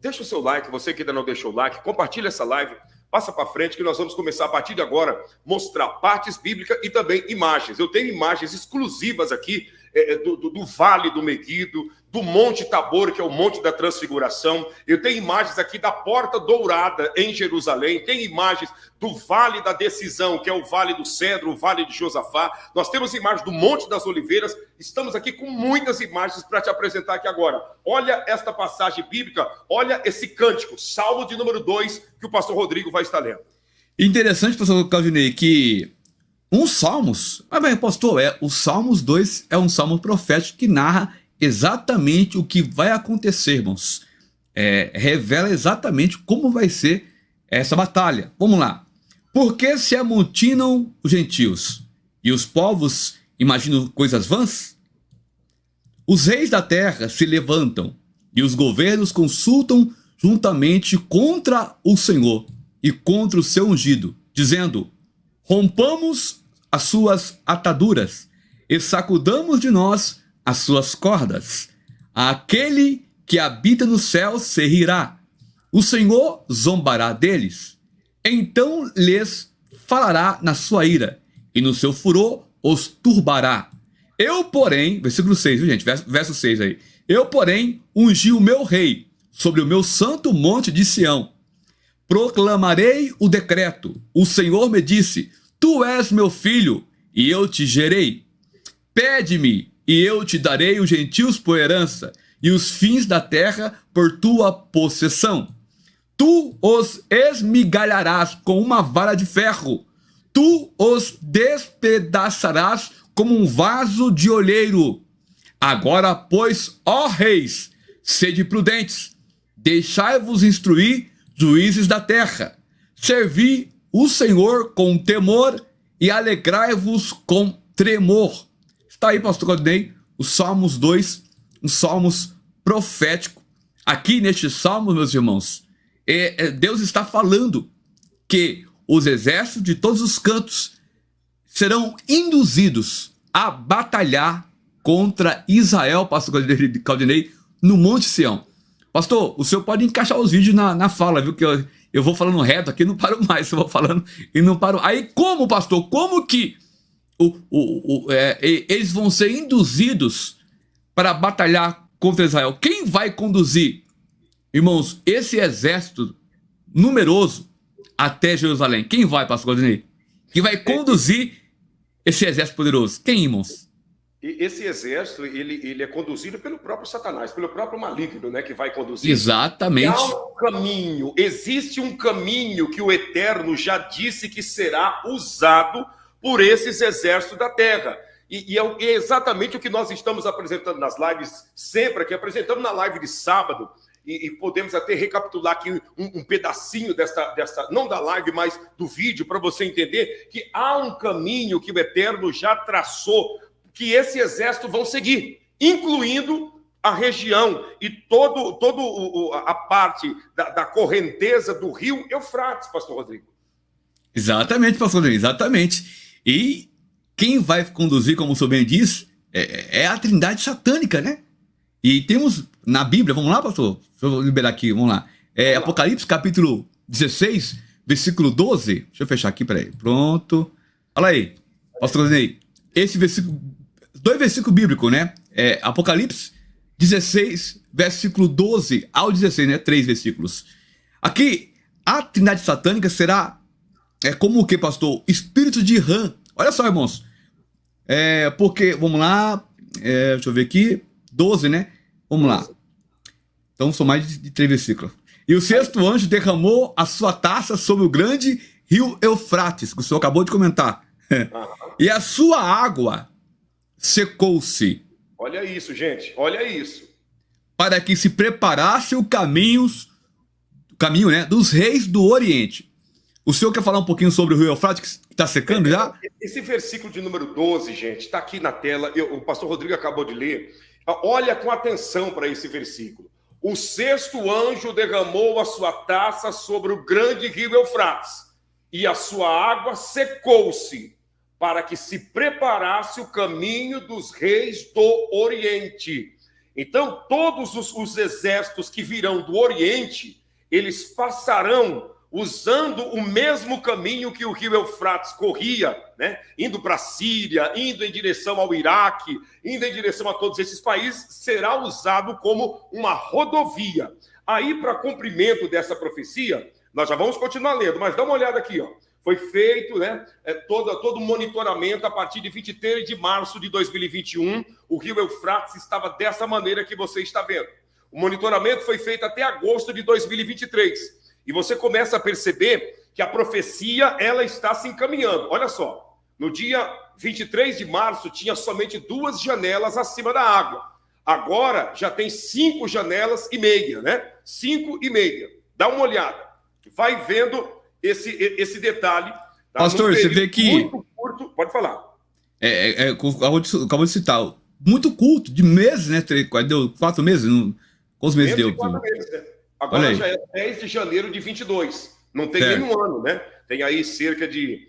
deixa o seu like, você que ainda não deixou o like, compartilha essa live, passa para frente que nós vamos começar a partir de agora mostrar partes bíblicas e também imagens. Eu tenho imagens exclusivas aqui do Vale do Meguido, do Monte Tabor, que é o Monte da Transfiguração. Eu tenho imagens aqui da Porta Dourada em Jerusalém. Tem imagens do Vale da Decisão, que é o Vale do Cedro, o Vale de Josafá. Nós temos imagens do Monte das Oliveiras. Estamos aqui com muitas imagens para te apresentar aqui agora. Olha esta passagem bíblica, olha esse cântico, Salmo de número 2, que o pastor Rodrigo vai estar lendo. Interessante, pastor Claudinei, que uns salmos, pastor, o Salmos 2 é um salmo profético que narra exatamente o que vai acontecer, irmãos. Revela exatamente como vai ser essa batalha. Vamos lá. Porque se amotinam os gentios e os povos imaginam coisas vãs? Os reis da terra se levantam e os governos consultam juntamente contra o Senhor e contra o seu ungido, dizendo: rompamos as suas ataduras e sacudamos de nós as suas cordas. Aquele que habita no céu se rirá. O Senhor zombará deles. Então lhes falará na sua ira, e no seu furor os turbará. Eu, porém, versículo 6, viu, gente? Verso 6 aí. Eu, porém, ungi o meu rei sobre o meu santo monte de Sião. Proclamarei o decreto. O Senhor me disse: tu és meu filho, e eu te gerei. Pede-me, e eu te darei os gentios por herança, e os fins da terra por tua possessão. Tu os esmigalharás com uma vara de ferro. Tu os despedaçarás como um vaso de olheiro. Agora, pois, ó reis, sede prudentes, deixai-vos instruir, juízes da terra. Servi o Senhor com temor e alegrai-vos com tremor. Está aí, pastor Claudinei, o Salmos 2, um Salmos profético. Aqui neste Salmo, meus irmãos, Deus está falando que os exércitos de todos os cantos serão induzidos a batalhar contra Israel, pastor Claudinei, no Monte Sião. Pastor, o senhor pode encaixar os vídeos na fala, viu? Que eu vou falando reto aqui, não paro mais, eu vou falando e não paro. Aí como, pastor, como que eles vão ser induzidos para batalhar contra Israel? Quem vai conduzir, irmãos, esse exército numeroso até Jerusalém? Quem vai, pastor Claudinei? Quem vai conduzir esse exército poderoso? Quem, irmãos? Esse exército, ele é conduzido pelo próprio Satanás, pelo próprio maligno, né, que vai conduzir. Exatamente. Há um caminho, existe um caminho que o Eterno já disse que será usado por esses exércitos da terra. E é exatamente o que nós estamos apresentando nas lives sempre aqui, apresentamos na live de sábado, e podemos até recapitular aqui um pedacinho dessa, não da live, mas do vídeo, para você entender que há um caminho que o Eterno já traçou, que esse exército vão seguir, incluindo a região e toda a parte da correnteza do rio Eufrates, pastor Rodrigo. Exatamente, pastor Rodrigo, exatamente. E quem vai conduzir, como o senhor bem diz, é a trindade satânica, né? E temos na Bíblia, vamos lá, pastor? Deixa eu liberar aqui, vamos lá. Apocalipse, capítulo 16, versículo 12. Deixa eu fechar aqui, peraí. Pronto. Olha aí, pastor Rodrigo. Esse versículo, 2 versículos bíblicos, né? Apocalipse 16, versículo 12 ao 16, né? 3 versículos. Aqui, a trindade satânica será como o que, pastor? Espírito de rã. Olha só, irmãos. Porque, vamos lá, deixa eu ver aqui, 12, né? Vamos lá. Então, são mais de 3 versículos. E o sexto anjo derramou a sua taça sobre o grande rio Eufrates, que o senhor acabou de comentar. E a sua água secou-se. Olha isso, gente, olha isso. Para que se preparasse o caminho, né, dos reis do Oriente. O senhor quer falar um pouquinho sobre o rio Eufrates, que está secando já? Esse versículo de número 12, gente, está aqui na tela. O pastor Rodrigo acabou de ler. Olha com atenção para esse versículo. O sexto anjo derramou a sua taça sobre o grande rio Eufrates, e a sua água secou-se, para que se preparasse o caminho dos reis do Oriente. Então, todos os exércitos que virão do Oriente, eles passarão usando o mesmo caminho que o rio Eufrates corria, né? Indo para a Síria, indo em direção ao Iraque, indo em direção a todos esses países, será usado como uma rodovia. Aí, para cumprimento dessa profecia, nós já vamos continuar lendo, mas dá uma olhada aqui, ó. Foi feito, né, todo o monitoramento a partir de 23 de março de 2021. O rio Eufrates estava dessa maneira que você está vendo. O monitoramento foi feito até agosto de 2023. E você começa a perceber que a profecia ela está se encaminhando. Olha só, no dia 23 de março tinha somente 2 janelas acima da água. Agora já tem 5 janelas e meia, né? 5,5. Dá uma olhada. Vai vendo esse detalhe. Tá? Pastor, você vê que... Muito curto, pode falar. Acabou de citar. Muito curto, de meses, né? Deu 4 meses? Quantos meses deu? 4 meses, né? Agora já é 10 de janeiro de 22. Não tem nem um ano, né? Tem aí cerca de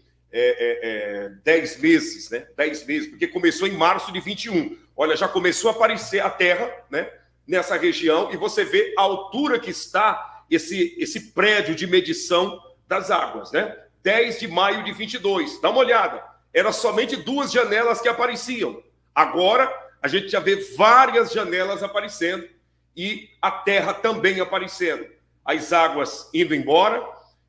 10 meses, né? 10 meses, porque começou em março de 21. Olha, já começou a aparecer a terra, né? Nessa região, e você vê a altura que está esse prédio de medição das águas, né? 10 de maio de 22. Dá uma olhada. Era somente 2 janelas que apareciam. Agora, a gente já vê várias janelas aparecendo e a terra também aparecendo. As águas indo embora,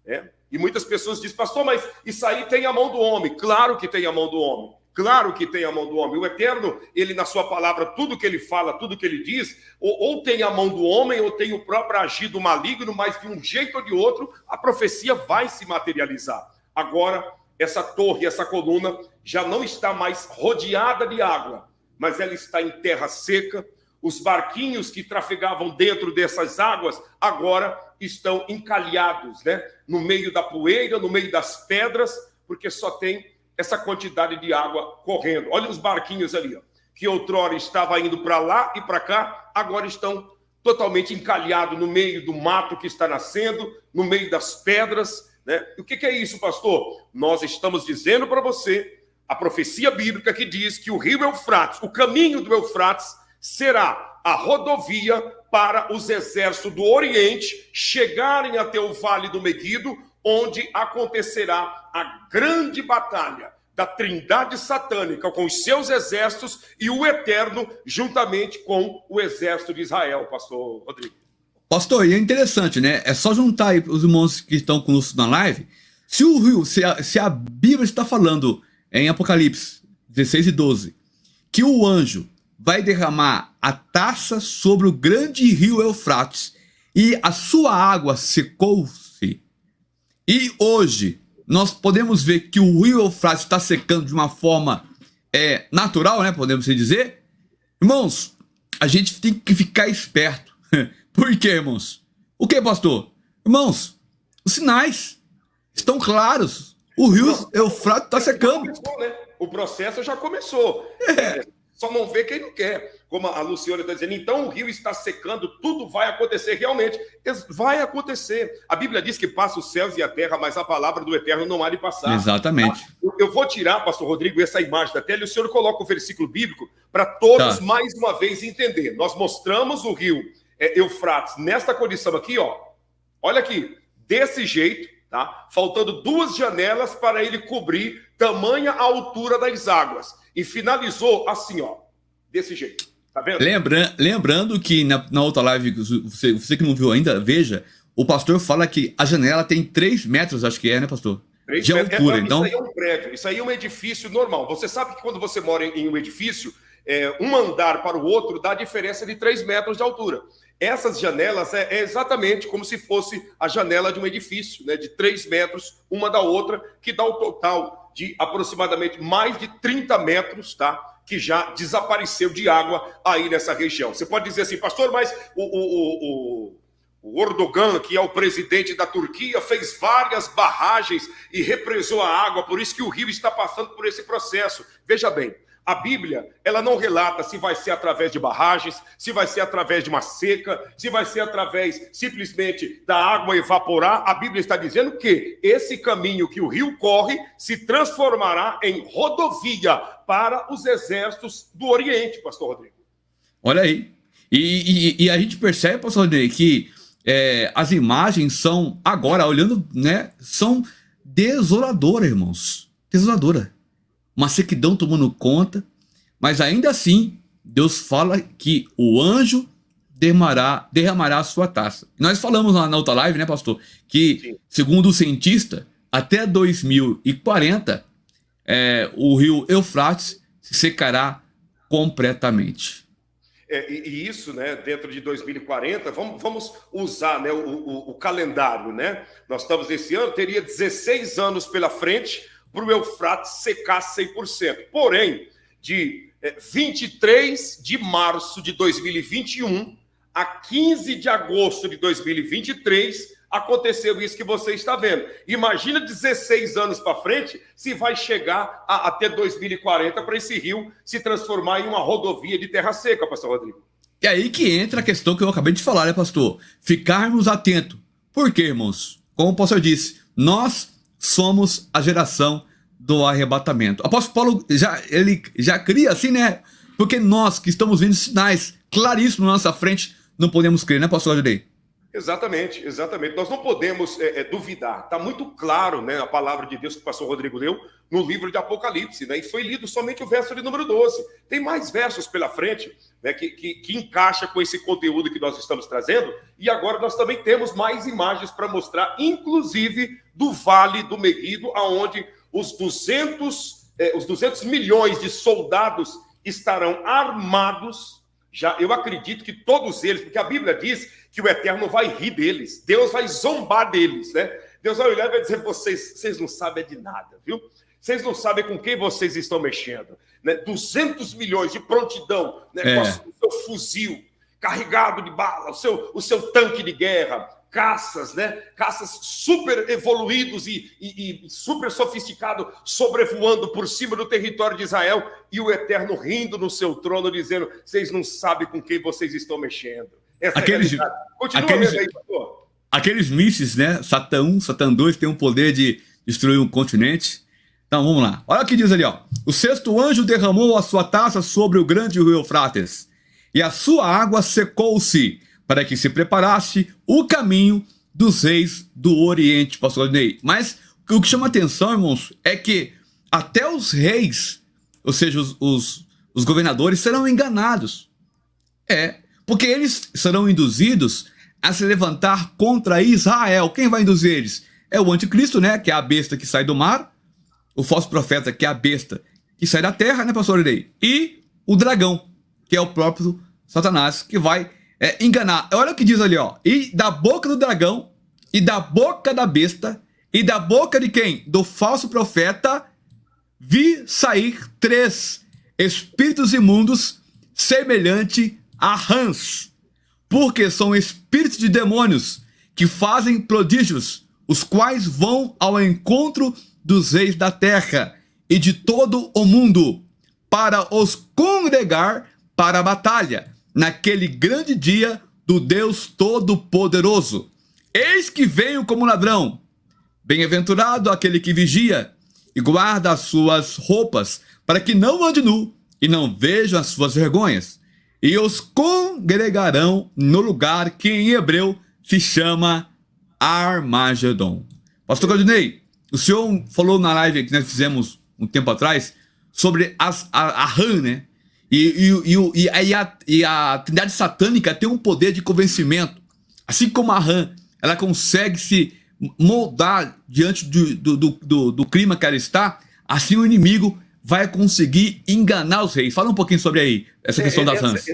né? E muitas pessoas dizem, pastor, mas isso aí tem a mão do homem. Claro que tem a mão do homem. Claro que tem a mão do homem. O Eterno, ele na sua palavra, tudo que ele fala, tudo que ele diz, ou tem a mão do homem, ou tem o próprio agir do maligno, mas de um jeito ou de outro, a profecia vai se materializar. Agora, essa torre, essa coluna, já não está mais rodeada de água, mas ela está em terra seca. Os barquinhos que trafegavam dentro dessas águas, agora estão encalhados, né? No meio da poeira, no meio das pedras, porque só tem essa quantidade de água correndo. Olha os barquinhos ali, ó, que outrora estava indo para lá e para cá, agora estão totalmente encalhados no meio do mato que está nascendo, no meio das pedras, né? E o que é isso, pastor? Nós estamos dizendo para você a profecia bíblica que diz que o rio Eufrates, o caminho do Eufrates, será a rodovia para os exércitos do Oriente chegarem até o Vale do Meguido, onde acontecerá a grande batalha da trindade satânica com os seus exércitos e o Eterno juntamente com o exército de Israel, pastor Rodrigo. Pastor, e é interessante, né? É só juntar aí os irmãos que estão conosco na live. Se o rio, se a Bíblia está falando em Apocalipse 16 e 12, que o anjo vai derramar a taça sobre o grande rio Eufrates e a sua água secou-se. E hoje nós podemos ver que o rio Eufrates está secando de uma forma natural, né? Podemos dizer. Irmãos, a gente tem que ficar esperto. Por quê, irmãos? O que, pastor? Irmãos, os sinais estão claros. O rio Eufrates está secando. Começou, né? O processo já começou. Só não vê quem não quer. Como a Luciana está dizendo, então o rio está secando, tudo vai acontecer. Realmente, vai acontecer. A Bíblia diz que passa os céus e a terra, mas a palavra do Eterno não há de passar. Exatamente. Tá? Eu vou tirar, pastor Rodrigo, essa imagem da tela e o senhor coloca o versículo bíblico para todos mais uma vez entender. Nós mostramos o rio Eufrates nesta condição aqui, ó. Olha aqui, desse jeito, tá? Faltando 2 janelas para ele cobrir tamanha a altura das águas. E finalizou assim, ó, desse jeito. Tá vendo? Lembrando que na outra live, você que não viu ainda, veja, o pastor fala que a janela tem 3 metros, acho que né, pastor? 3 de metros. altura, então... Isso aí é um prédio, isso aí é um edifício normal. Você sabe que quando você mora em um edifício, um andar para o outro dá diferença de 3 metros de altura. Essas janelas é exatamente como se fosse a janela de um edifício, né, de 3 metros, uma da outra, que dá o total de aproximadamente mais de 30 metros, tá? Que já desapareceu de água aí nessa região. Você pode dizer assim, pastor, mas o Erdogan, que é o presidente da Turquia, fez várias barragens e represou a água, por isso que o rio está passando por esse processo. Veja bem, a Bíblia, ela não relata se vai ser através de barragens, se vai ser através de uma seca, se vai ser através simplesmente da água evaporar. A Bíblia está dizendo que esse caminho que o rio corre se transformará em rodovia para os exércitos do Oriente, pastor Rodrigo. Olha aí. E a gente percebe, pastor Rodney, que as imagens são, agora, olhando, né, são desoladoras, irmãos. Desoladora. Uma sequidão tomando conta, mas ainda assim, Deus fala que o anjo derramará a sua taça. Nós falamos na outra live, né, pastor, que, sim, segundo o cientista, até 2040, o rio Eufrates se secará completamente. E isso, né, dentro de 2040, vamos usar, né, o calendário, né? Nós estamos esse ano, teria 16 anos pela frente para o Eufrates secar 100%. Porém, de 23 de março de 2021 a 15 de agosto de 2023, aconteceu isso que você está vendo. Imagina 16 anos para frente, se vai chegar até 2040 para esse rio se transformar em uma rodovia de terra seca, pastor Rodrigo. E aí que entra a questão que eu acabei de falar, né, pastor? Ficarmos atentos. Por quê, irmãos? Como o pastor disse, nós somos a geração do arrebatamento. O apóstolo Paulo ele já cria assim, né? Porque nós que estamos vendo sinais claríssimos na nossa frente, não podemos crer, né, pastor Rodney? Exatamente. Nós não podemos duvidar. Está muito claro, né, a palavra de Deus que o pastor Rodrigo leu no livro de Apocalipse, né, e foi lido somente o verso de número 12. Tem mais versos pela frente, né, que encaixa com esse conteúdo que nós estamos trazendo, e agora nós também temos mais imagens para mostrar, inclusive do Vale do Meguido, aonde os 200 milhões de soldados estarão armados. Eu acredito que todos eles, porque a Bíblia diz que o Eterno vai rir deles, Deus vai zombar deles, né? Deus vai olhar e vai dizer, vocês não sabem de nada, viu? Vocês não sabem com quem vocês estão mexendo, né? 200 milhões de prontidão, né? Com o seu fuzil carregado de bala, o seu tanque de guerra, caças, né? Caças super evoluídos e super sofisticados, sobrevoando por cima do território de Israel, e o Eterno rindo no seu trono, dizendo, vocês não sabem com quem vocês estão mexendo. Aqueles mísseis, né? Satã 1, Satã 2 tem o poder de destruir um continente. Então, vamos lá. Olha o que diz ali, ó. O sexto anjo derramou a sua taça sobre o grande rio Eufrates, e a sua água secou-se, para que se preparasse o caminho dos reis do Oriente, pastor Rodney. Mas o que chama atenção, irmãos, é que até os reis, ou seja, os governadores, serão enganados. Porque eles serão induzidos a se levantar contra Israel. Quem vai induzir eles? É o anticristo, né? Que é a besta que sai do mar. O falso profeta, que é a besta que sai da terra, né, pastor Rodney? E o dragão, que é o próprio Satanás, que vai enganar. Olha o que diz ali, ó. E da boca do dragão, e da boca da besta, e da boca de quem? Do falso profeta, vi sair 3 espíritos imundos, semelhante a rãs, porque são espíritos de demônios que fazem prodígios, os quais vão ao encontro dos reis da terra e de todo o mundo, para os congregar para a batalha, naquele grande dia do Deus Todo-Poderoso. Eis que venho como ladrão. Bem-aventurado aquele que vigia e guarda as suas roupas, para que não ande nu e não veja as suas vergonhas. E os congregarão no lugar que em hebreu se chama Armagedon. Pastor Claudinei, o senhor falou na live que nós fizemos um tempo atrás sobre a rã, né? E a trindade satânica tem um poder de convencimento. Assim como a rã, ela consegue se moldar diante do clima que ela está, assim o inimigo vai conseguir enganar os reis. Fala um pouquinho sobre aí, essa questão das rãs.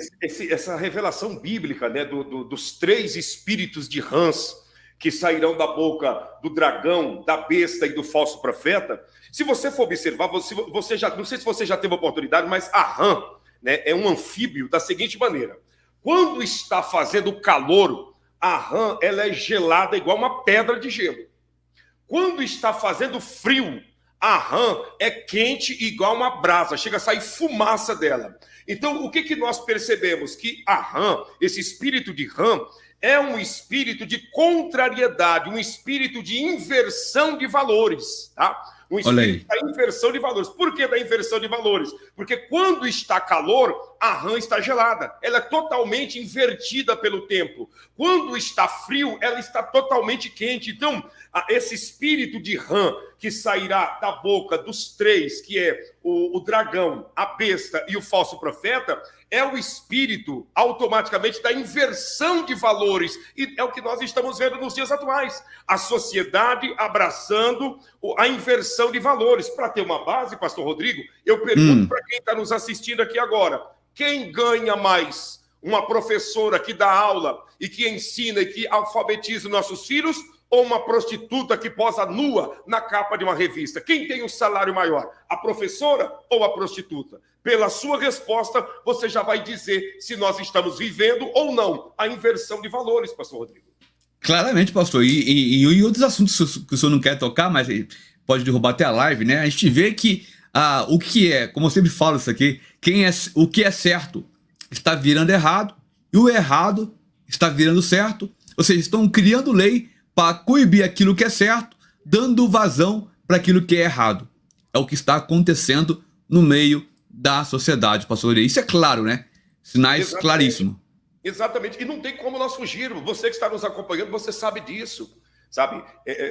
Essa revelação bíblica, né, dos 3 espíritos de rãs que sairão da boca do dragão, da besta e do falso profeta. Se você for observar, você já, não sei se você já teve a oportunidade, mas a rã, né, é um anfíbio da seguinte maneira. Quando está fazendo calor, a rã ela é gelada igual uma pedra de gelo. Quando está fazendo frio, a rã é quente igual uma brasa, chega a sair fumaça dela. Então, o que nós percebemos? Que a rã, esse espírito de rã, é um espírito de contrariedade, um espírito de inversão de valores, tá? Um espírito da inversão de valores. Por que da inversão de valores? Porque quando está calor, a rã está gelada. Ela é totalmente invertida pelo tempo. Quando está frio, ela está totalmente quente. Então, esse espírito de rã que sairá da boca dos três, que é o dragão, a besta e o falso profeta, é o espírito automaticamente da inversão de valores. E é o que nós estamos vendo nos dias atuais. A sociedade abraçando a inversão de valores. Para ter uma base, pastor Rodrigo, eu pergunto para quem está nos assistindo aqui agora, quem ganha mais? Uma professora que dá aula e que ensina e que alfabetiza nossos filhos, ou uma prostituta que posa nua na capa de uma revista? Quem tem o salário maior? A professora ou a prostituta? Pela sua resposta, você já vai dizer se nós estamos vivendo ou não a inversão de valores, pastor Rodrigo. Claramente, pastor. E outros assuntos que o senhor não quer tocar, mas pode derrubar até a live, né? A gente vê que o que é, como eu sempre falo isso aqui, o que é certo está virando errado e o errado está virando certo. Ou seja, estão criando lei para coibir aquilo que é certo, dando vazão para aquilo que é errado. É o que está acontecendo no meio da sociedade, pastor. Isso é claro, né? Sinais claríssimos. Exatamente. E não tem como nós fugirmos. Você que está nos acompanhando, você sabe disso. Sabe?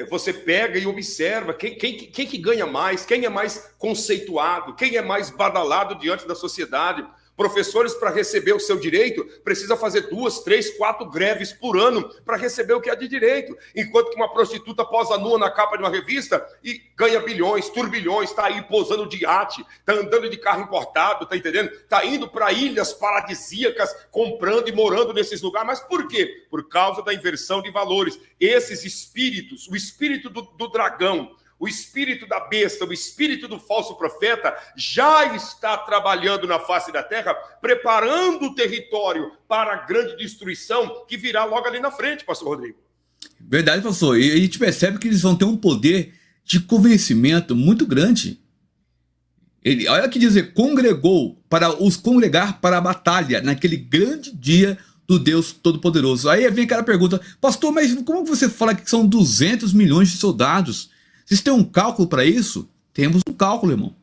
Você pega e observa quem que ganha mais, quem é mais conceituado, quem é mais badalado diante da sociedade. Professores, para receber o seu direito, precisa fazer 2, 3, 4 greves por ano para receber o que é de direito. Enquanto que uma prostituta posa nua na capa de uma revista e ganha bilhões, turbilhões, está aí posando de iate, está andando de carro importado, está entendendo? Está indo para ilhas paradisíacas, comprando e morando nesses lugares. Mas por quê? Por causa da inversão de valores. Esses espíritos, o espírito do dragão, o espírito da besta, o espírito do falso profeta já está trabalhando na face da terra, preparando o território para a grande destruição que virá logo ali na frente, pastor Rodrigo. Verdade, pastor. E a gente percebe que eles vão ter um poder de convencimento muito grande. Olha que dizer, congregou para os congregar para a batalha naquele grande dia do Deus Todo-Poderoso. Aí vem aquela pergunta, pastor, mas como você fala que são 200 milhões de soldados? Vocês têm um cálculo para isso? Temos um cálculo, irmão.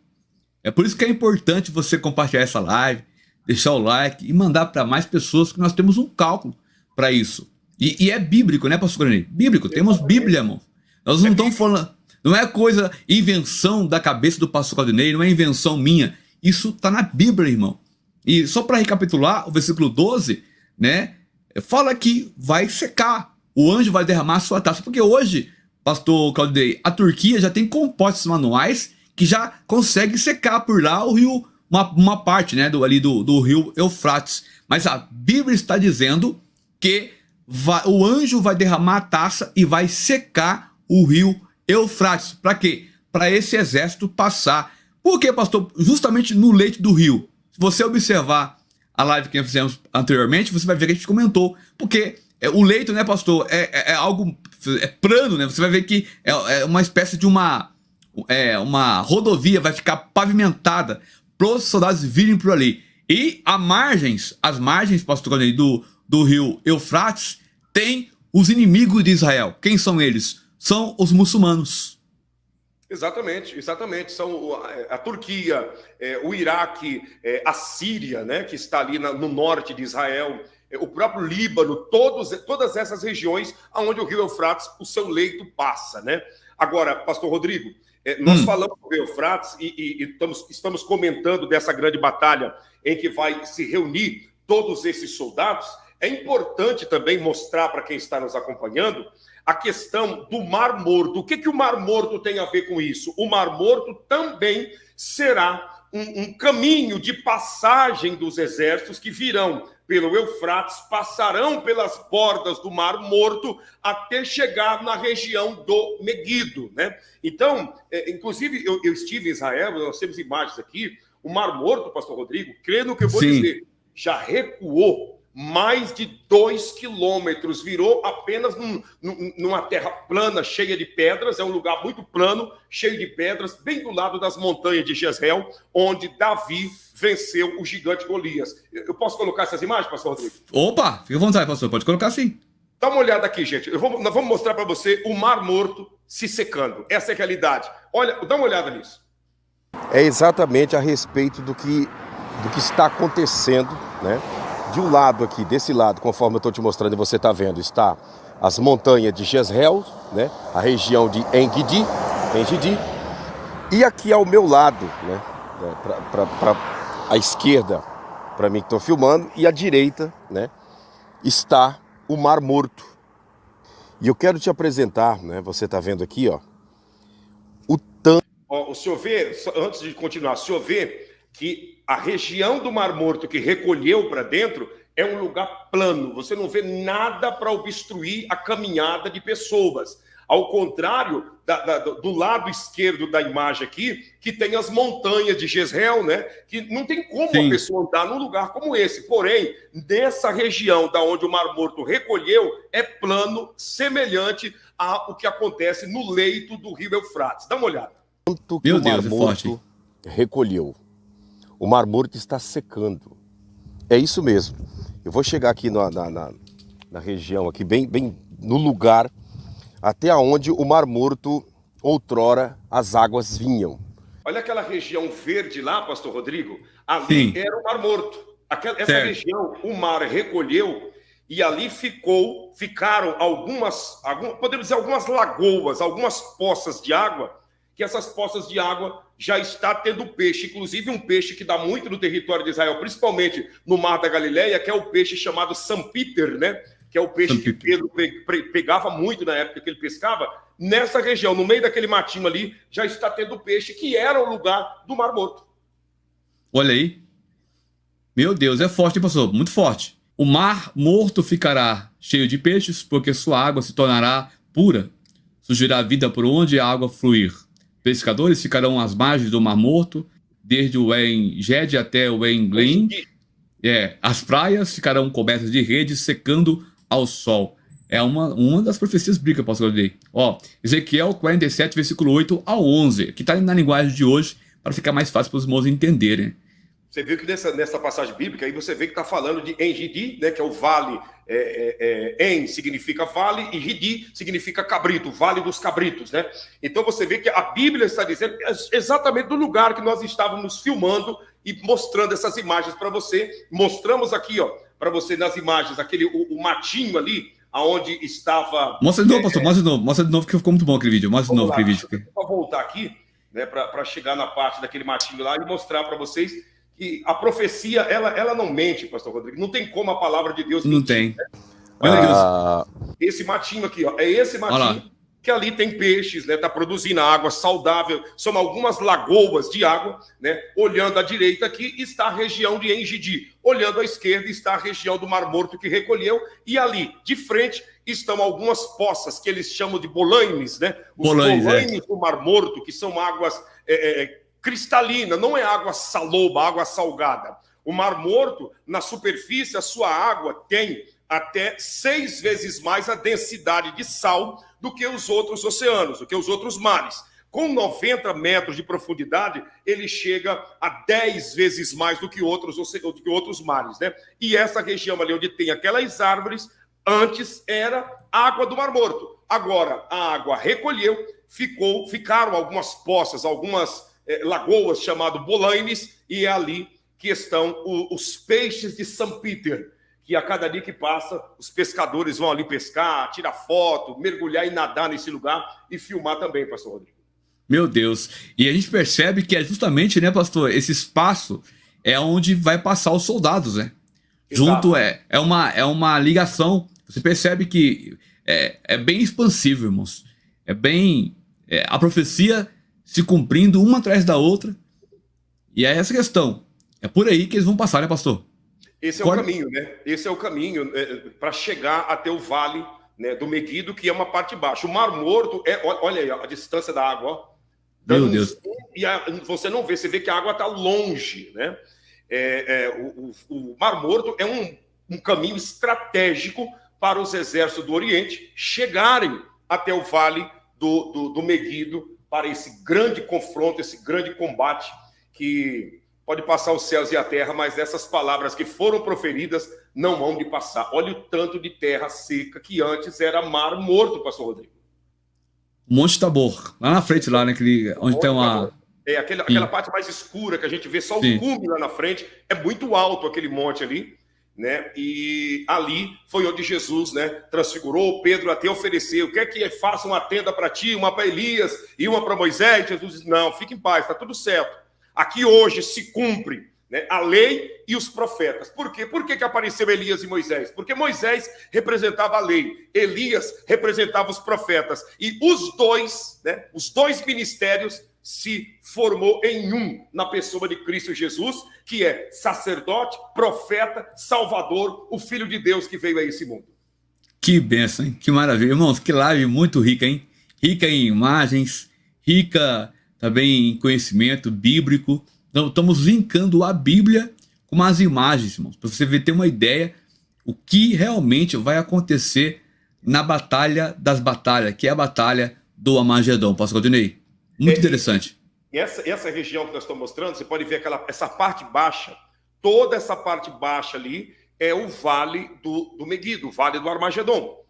É por isso que é importante você compartilhar essa live, deixar o like e mandar para mais pessoas, que nós temos um cálculo para isso. E é bíblico, né, pastor Guarani? Bíblico, temos Bíblia, irmão. Nós não estamos falando, não é coisa, invenção da cabeça do pastor Claudinei, não é invenção minha. Isso está na Bíblia, irmão. E só para recapitular, o versículo 12, né, fala que vai secar, o anjo vai derramar a sua taça, porque hoje, pastor Claudinei, a Turquia já tem compostos manuais que já consegue secar por lá o rio, uma parte, né, do rio Eufrates. Mas a Bíblia está dizendo que o anjo vai derramar a taça e vai secar o rio Eufrates. Para quê? Para esse exército passar. Por quê, pastor? Justamente no leito do rio. Se você observar a live que nós fizemos anteriormente, você vai ver que a gente comentou. Porque o leito, né, pastor, é algo plano, né? Você vai ver que é uma espécie de uma rodovia, vai ficar pavimentada para os soldados virem por ali. E as margens, pastor Claudinei, do rio Eufrates, tem os inimigos de Israel. Quem são eles? São os muçulmanos. Exatamente. São a Turquia, o Iraque, a Síria, né, que está ali no norte de Israel, o próprio Líbano, todas essas regiões onde o rio Eufrates, o seu leito passa, né? Agora, pastor Rodrigo, nós falamos do rio Eufrates e estamos comentando dessa grande batalha em que vai se reunir todos esses soldados. É importante também mostrar para quem está nos acompanhando a questão do Mar Morto. O que o Mar Morto tem a ver com isso? O Mar Morto também será um caminho de passagem dos exércitos que virão pelo Eufrates, passarão pelas bordas do Mar Morto até chegar na região do Meguido, né? Então, inclusive, eu estive em Israel, nós temos imagens aqui, o Mar Morto, pastor Rodrigo, crê no que eu vou dizer, já recuou mais de 2 quilômetros, virou apenas numa terra plana, cheia de pedras, é um lugar muito plano, cheio de pedras, bem do lado das montanhas de Jezreel, onde Davi venceu o gigante Golias. Eu posso colocar essas imagens, pastor Rodrigo? Opa, fica à vontade, pastor, pode colocar sim. Dá uma olhada aqui, gente. Nós vamos mostrar para você o Mar Morto se secando. Essa é a realidade. Olha, dá uma olhada nisso. É exatamente a respeito do que está acontecendo, né? De um lado aqui, desse lado, conforme eu estou te mostrando e você está vendo, está as montanhas de Jezreel, né? A região de En-Gedi. E aqui ao meu lado, né? Para a esquerda, para mim que estou filmando, e à direita, né? Está o Mar Morto. E eu quero te apresentar, né? Você está vendo aqui, ó. O senhor vê, antes de continuar, o senhor vê que a região do Mar Morto que recolheu para dentro é um lugar plano. Você não vê nada para obstruir a caminhada de pessoas. Ao contrário do lado esquerdo da imagem aqui, que tem as montanhas de Jezreel, né? Que não tem como a pessoa andar num lugar como esse. Porém, nessa região da onde o Mar Morto recolheu, é plano, semelhante ao que acontece no leito do rio Eufrates. Dá uma olhada. Quanto que o Mar Morto recolheu. O Mar Morto está secando. É isso mesmo. Eu vou chegar aqui na região, aqui bem no lugar, até onde o Mar Morto, outrora, as águas vinham. Olha aquela região verde lá, pastor Rodrigo? Ali era o Mar Morto. Essa região, o mar recolheu e ali ficaram algumas, podemos dizer, algumas lagoas, algumas poças de água, que essas poças de água já está tendo peixe, inclusive um peixe que dá muito no território de Israel, principalmente no Mar da Galileia, que é o peixe chamado Sampiter, né? Que é o peixe que Pedro pegava muito na época que ele pescava. Nessa região, no meio daquele matinho ali, já está tendo peixe, que era o lugar do Mar Morto. Olha aí. Meu Deus, é forte, hein, pastor? Muito forte. O Mar Morto ficará cheio de peixes, porque sua água se tornará pura. Surgirá vida por onde a água fluir. Pescadores ficarão às margens do Mar Morto, desde o En-Gedi até o En-Glim. As praias ficarão cobertas de redes, secando ao sol. É uma das profecias bíblicas, pastor Rodrigo. Ezequiel 47, versículo 8 ao 11, que está na linguagem de hoje, para ficar mais fácil para os irmãos entenderem. Você viu que nessa passagem bíblica, aí você vê que está falando de En-Gedi, né, que é o vale. En significa vale e Gedi significa cabrito, vale dos cabritos, né? Então você vê que a Bíblia está dizendo exatamente do lugar que nós estávamos filmando e mostrando essas imagens para você. Mostramos aqui, ó, para você nas imagens, o matinho ali, aonde estava... Mostra de novo, pastor, mostra de novo, que ficou muito bom aquele vídeo. Mostra de novo aquele vídeo. Vou voltar aqui, né, para chegar na parte daquele matinho lá e mostrar para vocês que a profecia, ela não mente, pastor Rodrigo. Não tem como a palavra de Deus mentir. Não tem. Né? Olha esse matinho aqui, ó. É esse matinho que ali tem peixes, né? Tá produzindo água saudável. São algumas lagoas de água, né? Olhando à direita aqui está a região de En-Gedi. Olhando à esquerda está a região do Mar Morto que recolheu. E ali, de frente, estão algumas poças que eles chamam de bolaimes, né? Os bolaimes do Mar Morto, que são águas... cristalina, não é água saloba, água salgada. O Mar Morto, na superfície, a sua água tem até 6 vezes mais a densidade de sal do que os outros oceanos, do que os outros mares. Com 90 metros de profundidade, ele chega a 10 vezes mais do que outros mares, né? E essa região ali onde tem aquelas árvores, antes era água do Mar Morto. Agora, a água recolheu, ficaram algumas poças, algumas lagoas chamado bolaimes, e é ali que estão os peixes de Sampiter, que a cada dia que passa, os pescadores vão ali pescar, tirar foto, mergulhar e nadar nesse lugar e filmar também, pastor Rodrigo. Meu Deus, e a gente percebe que é justamente, né, pastor, esse espaço é onde vai passar os soldados, né? Exato. Junto é uma ligação, você percebe que é bem expansível, irmãos, a profecia se cumprindo uma atrás da outra. E é essa questão. É por aí que eles vão passar, né, pastor? Esse é o caminho, né? Esse é o caminho para chegar até o vale, né, do Meguido, que é uma parte baixa. O Mar Morto, olha aí a distância da água, ó. Meu Deus. E você não vê, você vê que a água está longe, né? O Mar Morto é um caminho estratégico para os exércitos do Oriente chegarem até o vale do Meguido, para esse grande confronto, esse grande combate que pode passar os céus e a terra, mas essas palavras que foram proferidas não hão de passar. Olha o tanto de terra seca que antes era mar morto, pastor Rodrigo. Monte Tabor, lá na frente, lá, né? Onde tem uma... Aquela parte mais escura que a gente vê só o cume lá na frente. É muito alto aquele monte ali, né? E ali foi onde Jesus, né, transfigurou. Pedro até ofereceu: quer que faça uma tenda para ti, uma para Elias e uma para Moisés? Jesus disse: não, fique em paz, está tudo certo. Aqui hoje se cumpre, né, a lei e os profetas. Por quê? Por que apareceu Elias e Moisés? Porque Moisés representava a lei, Elias representava os profetas. E os dois, né, os dois ministérios se formou em um na pessoa de Cristo Jesus, que é sacerdote, profeta, salvador, o Filho de Deus que veio a esse mundo. Que bênção, hein? Que maravilha. Irmãos, que live muito rica, hein? Rica em imagens, rica também em conhecimento bíblico. Então, estamos linkando a Bíblia com as imagens, irmãos, para você ter uma ideia o que realmente vai acontecer na batalha das batalhas, que é a batalha do Armagedon. Pastor Claudinei, muito interessante. E essa região que nós estamos mostrando, você pode ver essa parte baixa, toda essa parte baixa ali é o vale do Meguido, o vale do Armagedon.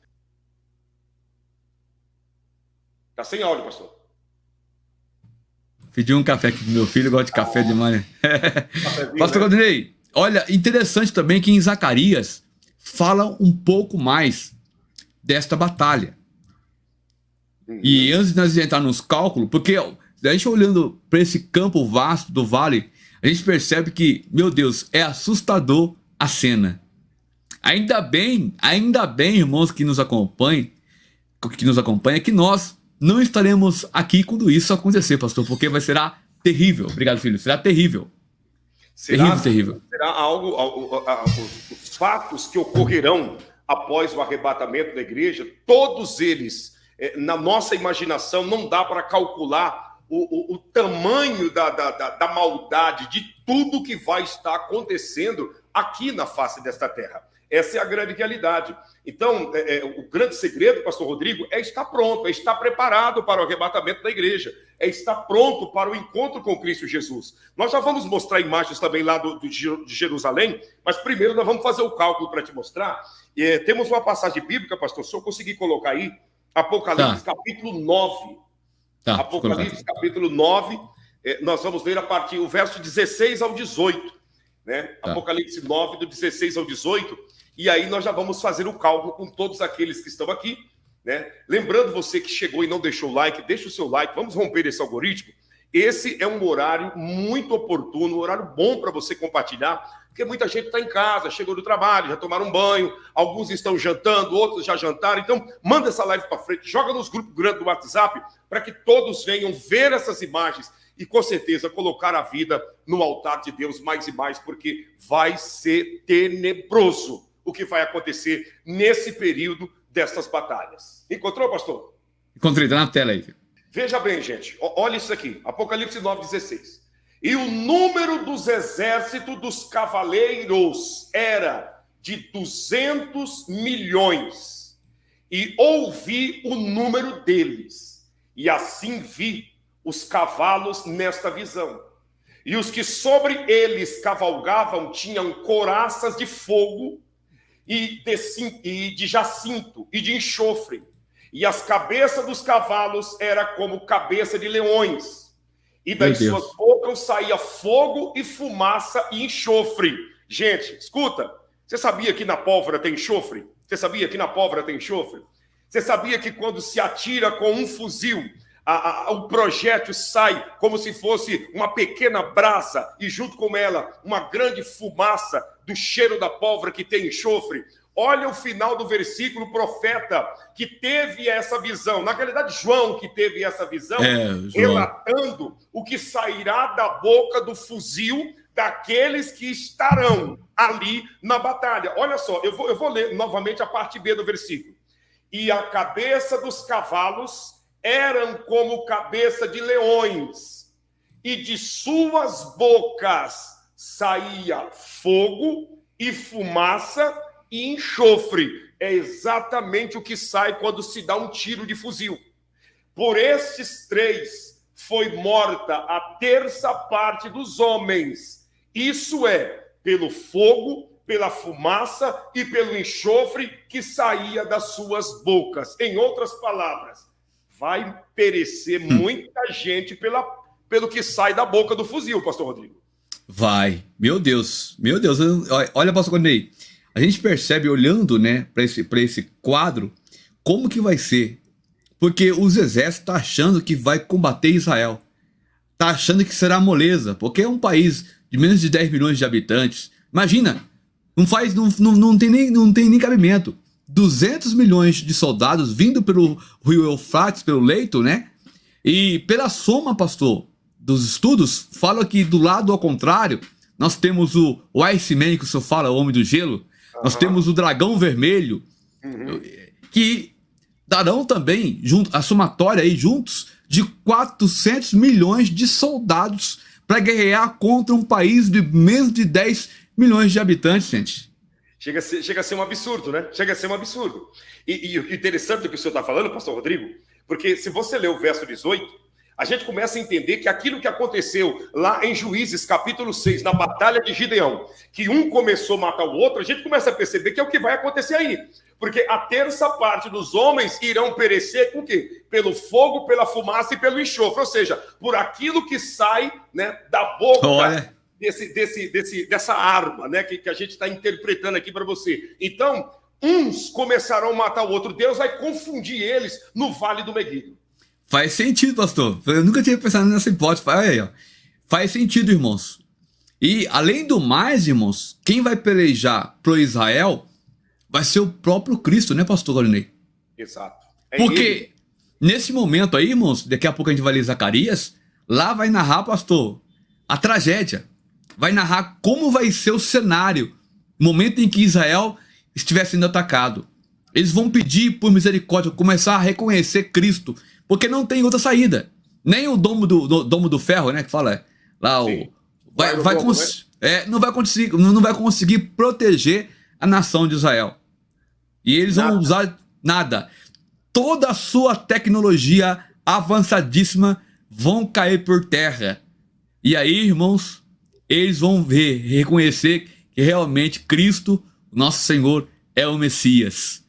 Está sem áudio, pastor. Pedi um café aqui pro meu filho, gosta de café demais. Pastor Claudinei, olha, interessante também que em Zacarias fala um pouco mais desta batalha. E antes de nós entrar nos cálculos, porque a gente olhando para esse campo vasto do vale, a gente percebe que, meu Deus, é assustador a cena. Ainda bem, irmãos que nos acompanham, que nós não estaremos aqui quando isso acontecer, pastor, porque será terrível. Obrigado, filho. Será terrível. Terrível. Será os fatos que ocorrerão após o arrebatamento da igreja, todos eles, na nossa imaginação, não dá para calcular o tamanho da maldade, de tudo que vai estar acontecendo aqui na face desta terra. Essa é a grande realidade. Então, o grande segredo, pastor Rodrigo, é estar pronto, é estar preparado para o arrebatamento da igreja, é estar pronto para o encontro com Cristo Jesus. Nós já vamos mostrar imagens também lá de Jerusalém, mas primeiro nós vamos fazer o cálculo para te mostrar. Temos uma passagem bíblica, pastor, se eu conseguir colocar aí, Apocalipse capítulo 9. Apocalipse capítulo 9, nós vamos ler a partir do verso 16 ao 18. Né? Apocalipse 9, do 16 ao 18. E aí nós já vamos fazer o cálculo com todos aqueles que estão aqui, né? Lembrando você que chegou e não deixou o like, deixa o seu like, vamos romper esse algoritmo. Esse é um horário muito oportuno, um horário bom para você compartilhar, porque muita gente está em casa, chegou do trabalho, já tomaram um banho, alguns estão jantando, outros já jantaram. Então, manda essa live para frente, joga nos grupos grandes do WhatsApp, para que todos venham ver essas imagens e, com certeza, colocar a vida no altar de Deus mais e mais, porque vai ser tenebroso o que vai acontecer nesse período dessas batalhas. Encontrou, pastor? Encontrei, tá na tela aí. Veja bem, gente, olha isso aqui, Apocalipse 9,16. E o número dos exércitos dos cavaleiros era de 200 milhões. E ouvi o número deles, e assim vi os cavalos nesta visão. E os que sobre eles cavalgavam tinham couraças de fogo e de jacinto e de enxofre. E as cabeças dos cavalos era como cabeça de leões. E das suas bocas saía fogo e fumaça e enxofre. Gente, escuta. Você sabia que na pólvora tem enxofre? Você sabia que na pólvora tem enxofre? Você sabia que quando se atira com um fuzil, o projétil sai como se fosse uma pequena brasa e junto com ela uma grande fumaça do cheiro da pólvora que tem enxofre? Olha o final do versículo, o profeta que teve essa visão, na realidade João que teve essa visão, relatando o que sairá da boca do fuzil daqueles que estarão ali na batalha. Olha só, eu vou ler novamente a parte B do versículo. E a cabeça dos cavalos eram como cabeça de leões, e de suas bocas saía fogo e fumaça e enxofre. É exatamente o que sai quando se dá um tiro de fuzil. Por estes três foi morta a terça parte dos homens, isso é, pelo fogo, pela fumaça e pelo enxofre que saía das suas bocas. Em outras palavras, vai perecer muita gente pelo que sai da boca do fuzil, pastor Rodrigo. Vai. Meu Deus. Meu Deus. Olha, pastor Claudinei, a gente percebe olhando, né, para esse quadro, como que vai ser. Porque os exércitos estão achando que vai combater Israel. Tá achando que será moleza, porque é um país de menos de 10 milhões de habitantes. Imagina, não tem nem cabimento. 200 milhões de soldados vindo pelo rio Eufrates, pelo leito, né? E pela soma, pastor, dos estudos, fala que do lado ao contrário, nós temos o Iceman, que o senhor fala, o Homem do Gelo. Nós temos o Dragão Vermelho, que darão também, a somatória aí, juntos, de 400 milhões de soldados para guerrear contra um país de menos de 10 milhões de habitantes, gente. Chega a ser um absurdo, né? Chega a ser um absurdo. E o interessante do que o senhor está falando, pastor Rodrigo, porque se você ler o verso 18, a gente começa a entender que aquilo que aconteceu lá em Juízes, capítulo 6, na batalha de Gideão, que um começou a matar o outro, a gente começa a perceber que é o que vai acontecer aí. Porque a terça parte dos homens irão perecer com o quê? Pelo fogo, pela fumaça e pelo enxofre. Ou seja, por aquilo que sai, né, da boca dessa arma, né, que a gente está interpretando aqui para você. Então, uns começarão a matar o outro. Deus vai confundir eles no Vale do Meguido. Faz sentido, pastor. Eu nunca tinha pensado nessa hipótese. Faz sentido, irmãos. E, além do mais, irmãos, quem vai pelejar pro Israel vai ser o próprio Cristo, né, pastor Claudinei? Exato. Porque, nesse momento aí, irmãos, daqui a pouco a gente vai ler Zacarias, lá vai narrar, pastor, a tragédia. Vai narrar como vai ser o cenário, no momento em que Israel estiver sendo atacado. Eles vão pedir por misericórdia, começar a reconhecer Cristo, porque não tem outra saída. Nem o domo do ferro, né, que fala lá, não vai conseguir proteger a nação de Israel. E eles vão usar nada. Toda a sua tecnologia avançadíssima vão cair por terra. E aí, irmãos, eles vão reconhecer que realmente Cristo, nosso Senhor, é o Messias.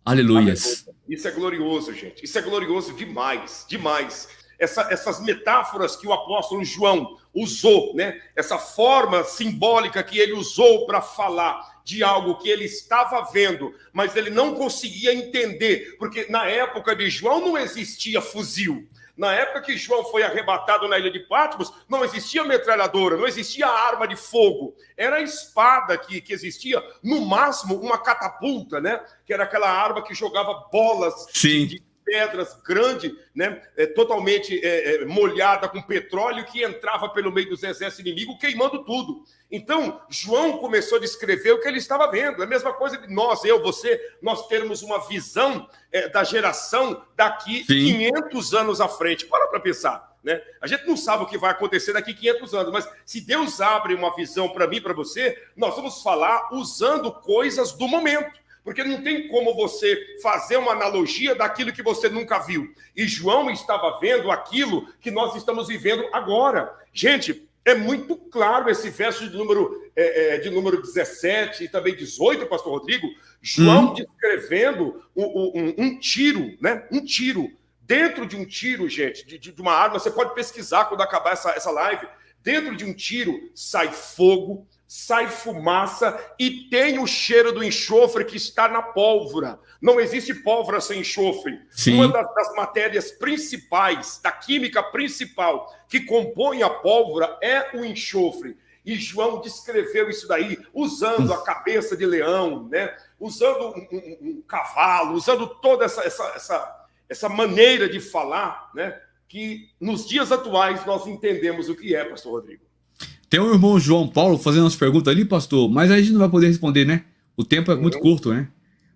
Aleluias. Isso é glorioso, gente. Isso é glorioso demais, demais. Essas metáforas que o apóstolo João usou, né? Essa forma simbólica que ele usou para falar de algo que ele estava vendo, mas ele não conseguia entender, porque na época de João não existia fuzil. Na época que João foi arrebatado na ilha de Patmos, não existia metralhadora, não existia arma de fogo. Era a espada que existia, no máximo uma catapulta, né? Que era aquela arma que jogava bolas de pedras grandes, né? Totalmente molhada com petróleo, que entrava pelo meio dos exércitos inimigos, queimando tudo. Então, João começou a descrever o que ele estava vendo. É a mesma coisa de nós, você, nós termos uma visão da geração daqui 500 anos à frente. Para pensar, né? A gente não sabe o que vai acontecer daqui 500 anos, mas se Deus abre uma visão para mim e para você, nós vamos falar usando coisas do momento. Porque não tem como você fazer uma analogia daquilo que você nunca viu. E João estava vendo aquilo que nós estamos vivendo agora. Gente, é muito claro esse verso de número 17 e também 18, pastor Rodrigo. João descrevendo um tiro, né? Um tiro. Dentro de um tiro, gente, de uma arma, você pode pesquisar quando acabar essa live. Dentro de um tiro sai fogo, sai fumaça e tem o cheiro do enxofre que está na pólvora. Não existe pólvora sem enxofre. Sim. Uma das matérias principais, da química principal que compõe a pólvora é o enxofre. E João descreveu isso daí usando a cabeça de leão, né? Usando um cavalo, usando toda essa maneira de falar, né? Que nos dias atuais nós entendemos o que é, pastor Rodrigo. Tem um irmão João Paulo fazendo umas perguntas ali, pastor, mas a gente não vai poder responder, né? O tempo é muito curto, né?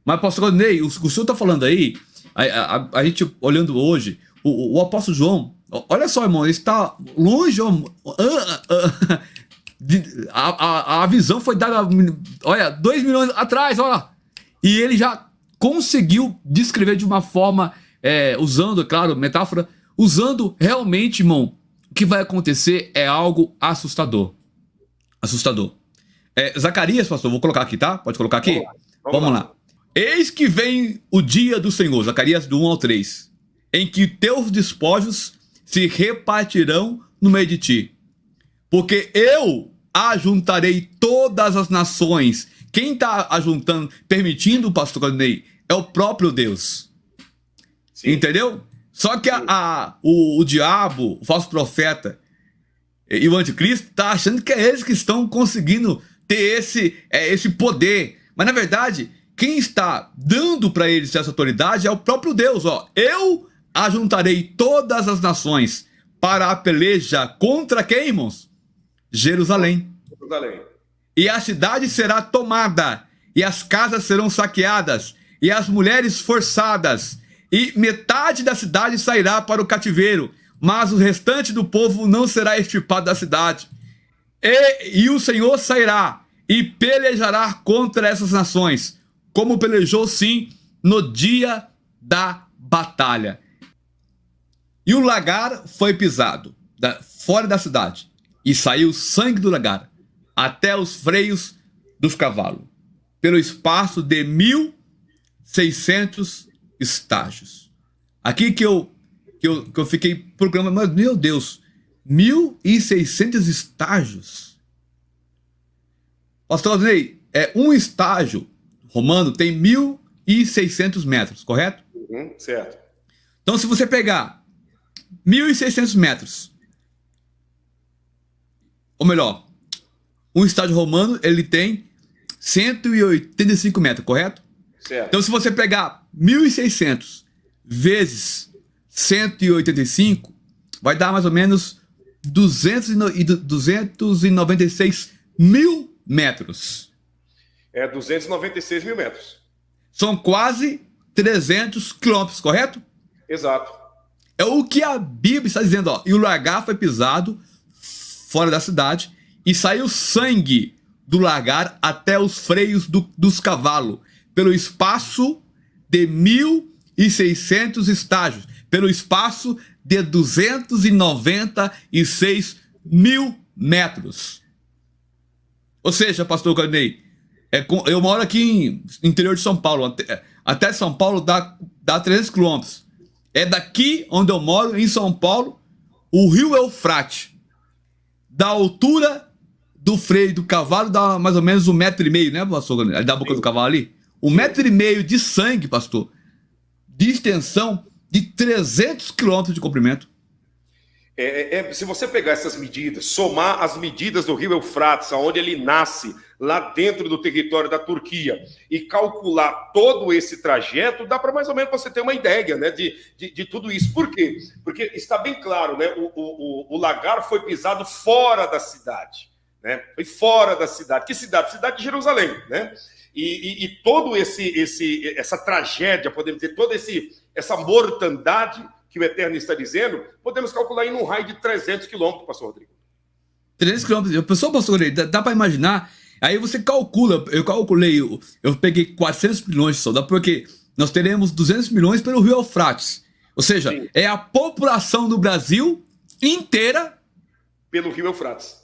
Mas, pastor Ney, o senhor está falando aí, a gente olhando hoje, o apóstolo João, olha só, irmão, ele está longe, a visão foi dada, olha, 2 milhões atrás, olha, e ele já conseguiu descrever de uma forma, usando, claro, metáfora, usando realmente, irmão, o que vai acontecer é algo assustador. Assustador. Zacarias, pastor, vou colocar aqui, tá? Pode colocar aqui? Vamos lá. Eis que vem o dia do Senhor, Zacarias do 1 ao 3, em que teus despojos se repartirão no meio de ti. Porque eu ajuntarei todas as nações. Quem está ajuntando, permitindo o pastor Claudinei, é o próprio Deus. Sim. Entendeu? Só que o diabo, o falso profeta e o anticristo está achando que é eles que estão conseguindo ter esse poder. Mas na verdade, quem está dando para eles essa autoridade é o próprio Deus. Ó. Eu ajuntarei todas as nações para a peleja contra quem, irmãos? Jerusalém. E a cidade será tomada, e as casas serão saqueadas, e as mulheres forçadas, e metade da cidade sairá para o cativeiro, mas o restante do povo não será extirpado da cidade. E o Senhor sairá e pelejará contra essas nações, como pelejou sim no dia da batalha. E o lagar foi pisado fora da cidade, e saiu sangue do lagar até os freios dos cavalos, pelo espaço de 1.600 estágios. Aqui que eu fiquei procurando, mas meu Deus, 1.600 estágios. Pastor Claudinei, um estágio romano tem 1.600 metros, correto? Certo. Então, se você pegar 1.600 metros, ou melhor, um estádio romano, ele tem 185 metros, correto? Certo. Então, se você pegar 1.600 vezes 185, vai dar mais ou menos 296 mil metros. 296 mil metros. São quase 300 quilômetros, correto? Exato. É o que a Bíblia está dizendo, ó. E o lagar foi pisado fora da cidade, e saiu sangue do lagar até os freios dos cavalos, pelo espaço de 1.600 estágios, pelo espaço de 296 mil metros. Ou seja, pastor Claudinei, eu moro aqui no interior de São Paulo, até São Paulo dá 300 quilômetros. É daqui onde eu moro, em São Paulo, o rio Eufrates. Da altura do freio do cavalo dá mais ou menos 1,5 m, né, pastor? Da boca do cavalo ali. 1,5 m de sangue, pastor. De extensão de 300 quilômetros de comprimento. Se você pegar essas medidas, somar as medidas do rio Eufrates, onde ele nasce, lá dentro do território da Turquia, e calcular todo esse trajeto, dá para mais ou menos você ter uma ideia, né, de tudo isso. Por quê? Porque está bem claro, né, o lagar foi pisado fora da cidade, né? Foi fora da cidade. Que cidade? Cidade de Jerusalém, né? E todo essa tragédia, podemos dizer, toda essa mortandade que o Eterno está dizendo, podemos calcular em um raio de 300 quilômetros, pastor Rodrigo. 300 quilômetros. Pessoal, pastor Rodrigo, dá para imaginar. Aí você calcula, eu calculei, eu peguei 400 milhões de soldados, porque nós teremos 200 milhões pelo rio Eufrates. Ou seja, sim, é a população do Brasil inteira pelo rio Eufrates,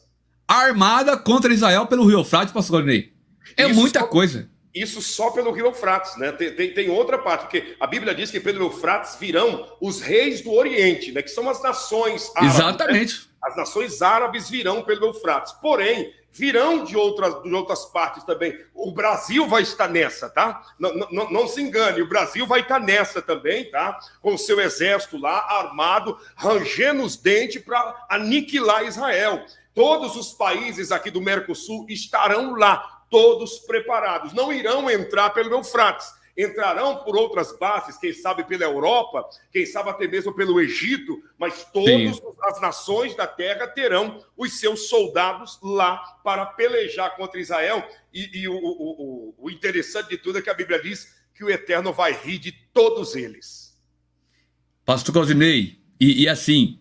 armada contra Israel pelo rio Eufrates, pastor Rodrigo. É muita coisa. Isso só pelo rio Eufrates, né? Tem outra parte, porque a Bíblia diz que pelo Eufrates virão os reis do Oriente, né? Que são as nações árabes. Exatamente. Né? As nações árabes virão pelo Eufrates. Porém, virão de outras partes também. O Brasil vai estar nessa, tá? Não se engane, o Brasil vai estar nessa também, tá? Com o seu exército lá, armado, rangendo os dentes para aniquilar Israel. Todos os países aqui do Mercosul estarão lá, todos preparados. Não irão entrar pelo Eufrates, entrarão por outras bases, quem sabe pela Europa, quem sabe até mesmo pelo Egito, mas todas as nações da terra terão os seus soldados lá para pelejar contra Israel. E o interessante de tudo é que a Bíblia diz que o Eterno vai rir de todos eles. Pastor Claudinei, e assim,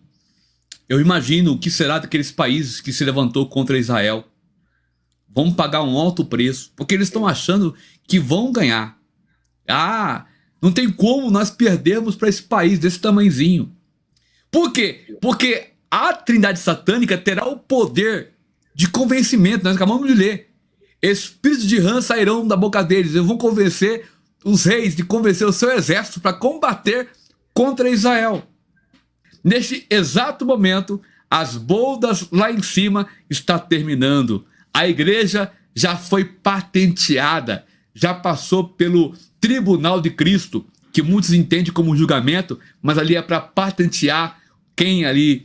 eu imagino o que será daqueles países que se levantou contra Israel. Vão pagar um alto preço, porque eles estão achando que vão ganhar. Não tem como nós perdermos para esse país desse tamanhozinho. Por quê? Porque a Trindade Satânica terá o poder de convencimento, nós acabamos de ler. Espíritos de rã sairão da boca deles. Eu vou convencer os reis de convencer o seu exército para combater contra Israel. Neste exato momento, as boldas lá em cima está terminando. A igreja já foi patenteada, já passou pelo tribunal de Cristo, que muitos entendem como julgamento, mas ali é para patentear quem ali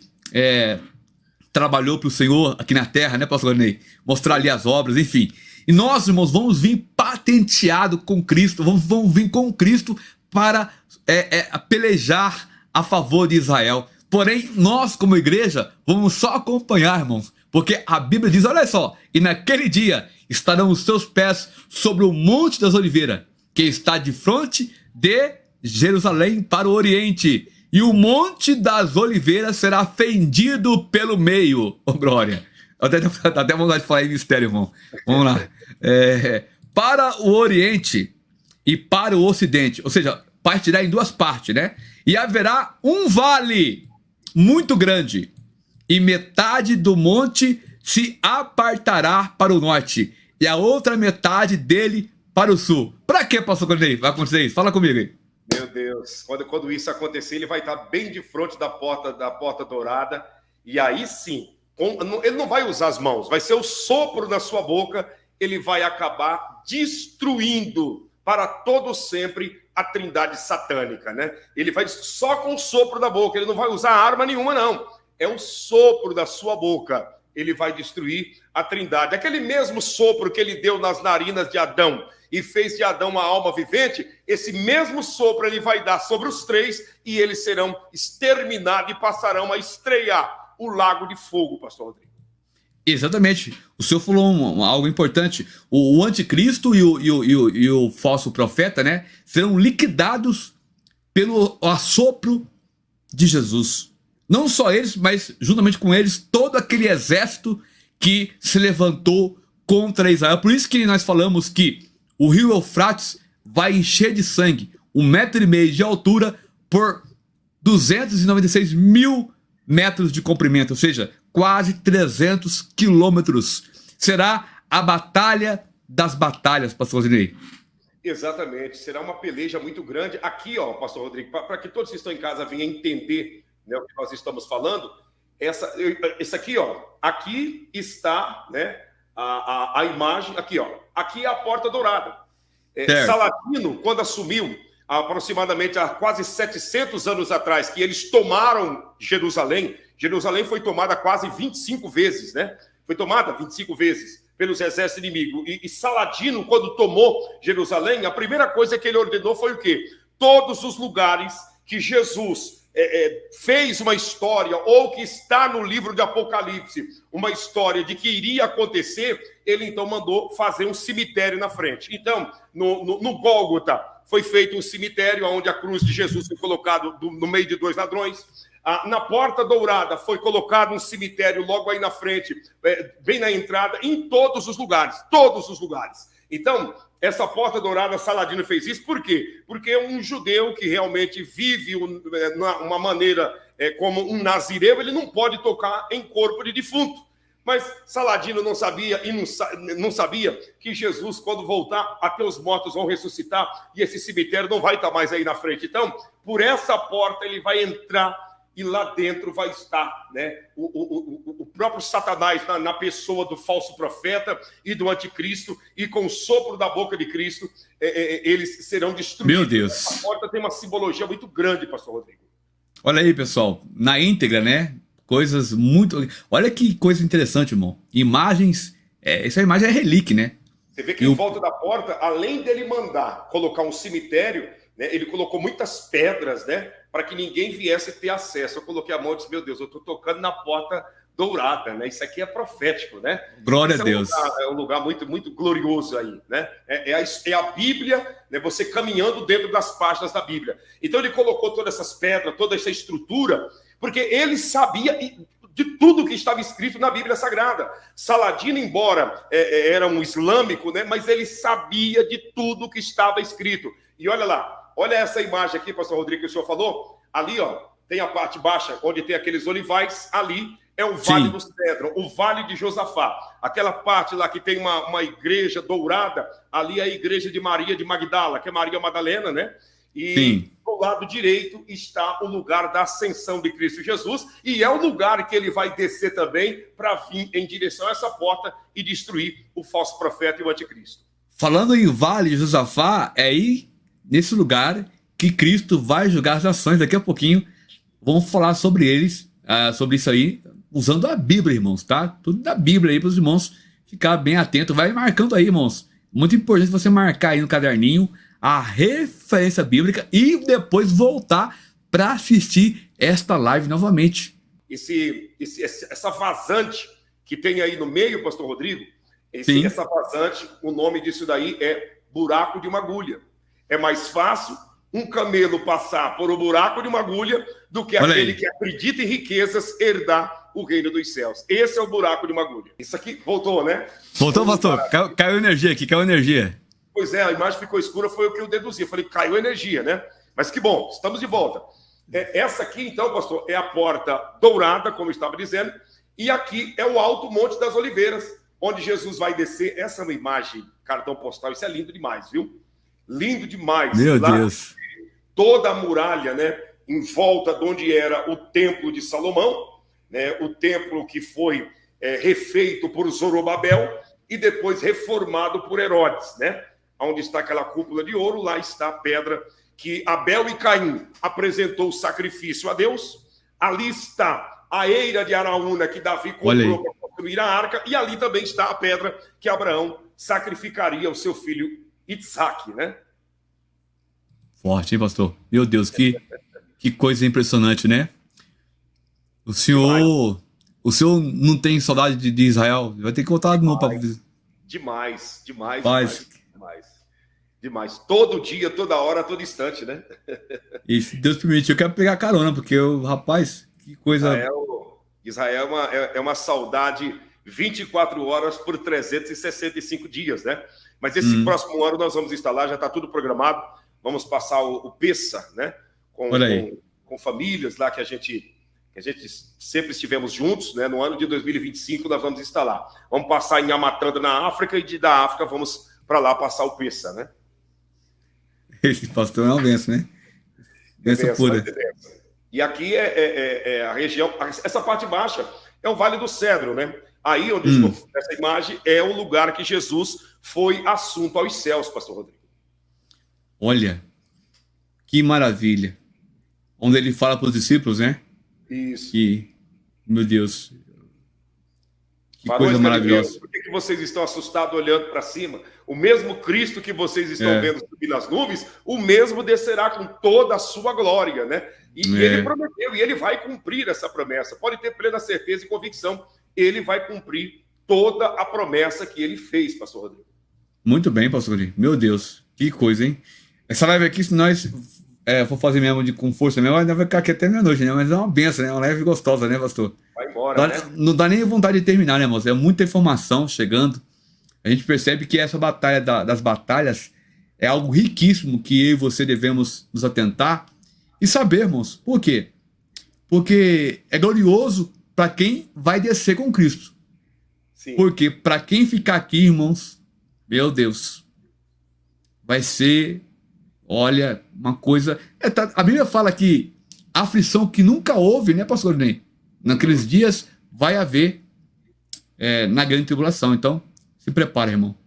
trabalhou para o Senhor aqui na terra, né, pastor Ney? Mostrar ali as obras, enfim. E nós, irmãos, vamos vir patenteado com Cristo, vamos vir com Cristo para pelejar a favor de Israel. Porém, nós como igreja vamos só acompanhar, irmãos, porque a Bíblia diz, olha só, e naquele dia estarão os seus pés sobre o Monte das Oliveiras, que está de frente de Jerusalém para o Oriente, e o Monte das Oliveiras será fendido pelo meio. Oh, glória! Até vontade de falar em mistério, irmão. Vamos lá. Para o Oriente e para o Ocidente, ou seja, partirá em duas partes, né? E haverá um vale muito grande, e metade do monte se apartará para o norte, e a outra metade dele para o sul. Para que, pastor Cornei? Vai acontecer isso? Fala comigo aí. Meu Deus, quando isso acontecer, ele vai estar bem de frente da porta dourada, e aí sim, ele não vai usar as mãos, vai ser o sopro na sua boca, ele vai acabar destruindo para todo sempre a trindade satânica, né? Ele vai só com o sopro da boca, ele não vai usar arma nenhuma, não. É o sopro da sua boca, ele vai destruir a trindade. Aquele mesmo sopro que ele deu nas narinas de Adão e fez de Adão uma alma vivente, esse mesmo sopro ele vai dar sobre os três e eles serão exterminados e passarão a estrear o lago de fogo, pastor Rodrigo. Exatamente. O senhor falou algo importante. O anticristo e o falso profeta, né, serão liquidados pelo assopro de Jesus. Não só eles, mas juntamente com eles, todo aquele exército que se levantou contra Israel. Por isso que nós falamos que o rio Eufrates vai encher de sangue, 1,5 metro de altura por 296 mil metros de comprimento, ou seja, quase 300 quilômetros. Será a batalha das batalhas, pastor Rodrigo. Exatamente, será uma peleja muito grande. Aqui, ó, pastor Rodrigo, para que todos que estão em casa venham entender, né, o que nós estamos falando, essa aqui, ó, aqui está, né, a imagem, aqui, ó, aqui é a Porta Dourada. Saladino, quando assumiu, aproximadamente há quase 700 anos atrás, que eles tomaram Jerusalém, Jerusalém foi tomada quase 25 vezes, né? Foi tomada 25 vezes pelos exércitos inimigos. E Saladino, quando tomou Jerusalém, a primeira coisa que ele ordenou foi o quê? Todos os lugares que Jesus fez uma história, ou que está no livro de Apocalipse, uma história de que iria acontecer, ele então mandou fazer um cemitério na frente. Então, no Gólgota, foi feito um cemitério onde a cruz de Jesus foi colocada no meio de dois ladrões. Na Porta Dourada foi colocado um cemitério logo aí na frente, bem na entrada, em todos os lugares, todos os lugares. Então, essa Porta Dourada, Saladino fez isso, por quê? Porque é um judeu que realmente vive uma maneira como um nazireu, ele não pode tocar em corpo de defunto. Mas Saladino não sabia, e não sabia que Jesus, quando voltar, até os mortos vão ressuscitar, e esse cemitério não vai estar mais aí na frente. Então, por essa porta ele vai entrar, e lá dentro vai estar, né, o próprio Satanás na pessoa do falso profeta e do anticristo, e com o sopro da boca de Cristo, eles serão destruídos. Meu Deus! A porta tem uma simbologia muito grande, pastor Rodrigo. Olha aí, pessoal, na íntegra, né? Coisas muito... Olha que coisa interessante, irmão. Imagens... essa imagem é relíquia, né? Você vê que em volta da porta, além dele mandar colocar um cemitério, né, ele colocou muitas pedras, né, para que ninguém viesse ter acesso. Eu coloquei a mão e disse, meu Deus, eu estou tocando na Porta Dourada, né? Isso aqui é profético, né? Glória a Deus. É um lugar muito, muito glorioso aí, né? É a Bíblia, né? Você caminhando dentro das páginas da Bíblia. Então ele colocou todas essas pedras, toda essa estrutura, porque ele sabia de tudo que estava escrito na Bíblia Sagrada. Saladino, embora era um islâmico, né? Mas ele sabia de tudo que estava escrito. E olha lá, olha essa imagem aqui, pastor Rodrigo, que o senhor falou. Ali, ó, tem a parte baixa, onde tem aqueles olivais. Ali é o Vale Sim. do Cedro, o Vale de Josafá. Aquela parte lá que tem uma igreja dourada, ali é a igreja de Maria de Magdala, que é Maria Madalena, né? E Sim. do lado direito está o lugar da ascensão de Cristo Jesus, e é o lugar que ele vai descer também para vir em direção a essa porta e destruir o falso profeta e o anticristo. Falando em Vale de Josafá, é aí, nesse lugar, que Cristo vai julgar as nações. Daqui a pouquinho, vamos falar sobre eles, sobre isso aí, usando a Bíblia, irmãos, tá? Tudo da Bíblia aí para os irmãos ficar bem atentos. Vai marcando aí, irmãos. Muito importante você marcar aí no caderninho a referência bíblica e depois voltar para assistir esta live novamente. Essa vazante que tem aí no meio, pastor Rodrigo, essa vazante, o nome disso daí é buraco de uma agulha. É mais fácil um camelo passar por um buraco de uma agulha do que aquele que acredita em riquezas herdar o reino dos céus. Esse é o buraco de uma agulha. Isso aqui voltou, né? Voltou, pastor. Caiu energia aqui, caiu energia. Pois é, a imagem ficou escura, foi o que eu deduzi. Eu falei, caiu energia, né? Mas que bom, estamos de volta. Essa aqui, então, pastor, é a porta dourada, como eu estava dizendo, e aqui é o Alto Monte das Oliveiras, onde Jesus vai descer. Essa é uma imagem, cartão postal, isso é lindo demais, viu? Lindo demais. Meu Deus. Toda a muralha, né, em volta de onde era o Templo de Salomão, né, o templo que foi refeito por Zorobabel e depois reformado por Herodes, né? Onde está aquela cúpula de ouro, lá está a pedra que Abel e Caim apresentou o sacrifício a Deus. Ali está a eira de Araúna que Davi comprou para construir a arca, e ali também está a pedra que Abraão sacrificaria ao seu filho Itzaque, né? Forte, hein, pastor? Meu Deus, que coisa impressionante, né? O senhor não tem saudade de Israel? Vai ter que voltar de novo para... Demais. Todo dia, toda hora, todo instante, né? E se Deus permitir, eu quero pegar carona, porque rapaz, que coisa... Israel é uma saudade 24 horas por 365 dias, né? Mas esse próximo ano nós vamos instalar, já está tudo programado. Vamos passar o Pessa, né? Com famílias lá que a gente sempre estivemos juntos, né? No ano de 2025 nós vamos instalar. Vamos passar em Amatanda, na África, e da África vamos para lá passar o Pessa, né? Esse pastor é uma benção, né? Benção pura. E aqui é a região, essa parte baixa é o Vale do Cedro, né? Aí onde estou nessa imagem é o lugar que Jesus foi assunto aos céus, pastor Rodrigo. Olha, que maravilha. Onde ele fala para os discípulos, né? Isso. Meu Deus. Que coisa maravilhosa. Por que vocês estão assustados olhando para cima? O mesmo Cristo que vocês estão vendo subir nas nuvens, o mesmo descerá com toda a sua glória, né? E ele prometeu, e ele vai cumprir essa promessa. Pode ter plena certeza e convicção. Ele vai cumprir toda a promessa que ele fez, pastor Rodrigo. Muito bem, pastor Rodrigo. Meu Deus, que coisa, hein? Essa live aqui, se nós for fazer mesmo com força mesmo, vai ficar aqui até meia-noite, né? Mas é uma benção, né? Uma live gostosa, né, pastor? Vai embora, né? Não dá nem vontade de terminar, né, moço? É muita informação chegando. A gente percebe que essa batalha das batalhas é algo riquíssimo que eu e você devemos nos atentar e sabermos. Por quê? Porque é glorioso para quem vai descer com Cristo. Sim. Porque para quem ficar aqui, irmãos, meu Deus, vai ser, olha, uma coisa... A Bíblia fala que a aflição que nunca houve, né, pastor Ney? Naqueles dias vai haver na grande tribulação. Então, se prepara, irmão.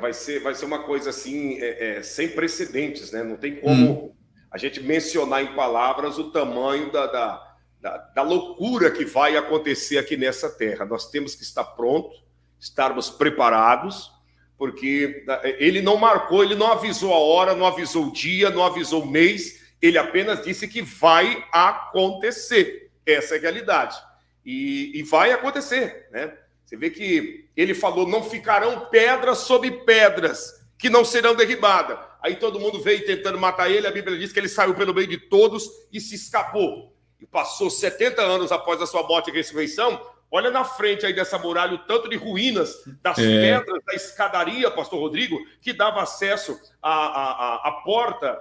Vai ser uma coisa assim, sem precedentes, né? Não tem como a gente mencionar em palavras o tamanho da loucura que vai acontecer aqui nessa terra. Nós temos que estar prontos, estarmos preparados, porque ele não marcou, ele não avisou a hora, não avisou o dia, não avisou o mês, ele apenas disse que vai acontecer. Essa é a realidade. E vai acontecer, né? Você vê que ele falou, não ficarão pedras sobre pedras que não serão derribadas. Aí todo mundo veio tentando matar ele, a Bíblia diz que ele saiu pelo meio de todos e se escapou. E passou 70 anos após a sua morte e ressurreição. Olha na frente aí dessa muralha o tanto de ruínas das pedras da escadaria, pastor Rodrigo, que dava acesso à porta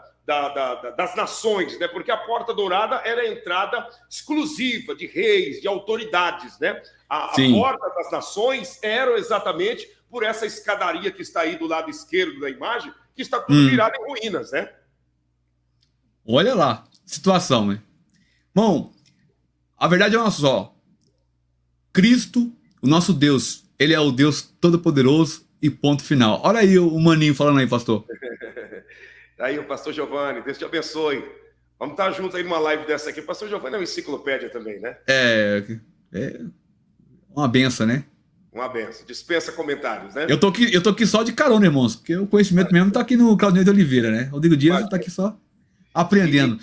das nações, né? Porque a Porta Dourada era a entrada exclusiva de reis, de autoridades, né? A Porta das Nações era exatamente por essa escadaria que está aí do lado esquerdo da imagem, que está tudo virado em ruínas, né? Olha lá, situação, né? Bom, a verdade é uma só. Cristo, o nosso Deus, ele é o Deus Todo-Poderoso e ponto final. Olha aí o maninho falando aí, pastor. Aí o pastor Giovanni, Deus te abençoe. Vamos estar juntos aí numa live dessa aqui. O pastor Giovanni é uma enciclopédia também, né? É uma benção, né? Uma benção. Dispensa comentários, né? Eu tô aqui só de carona, irmãos, porque o conhecimento mesmo tá aqui no Claudinei de Oliveira, né? Rodrigo Dias tá aqui só aprendendo.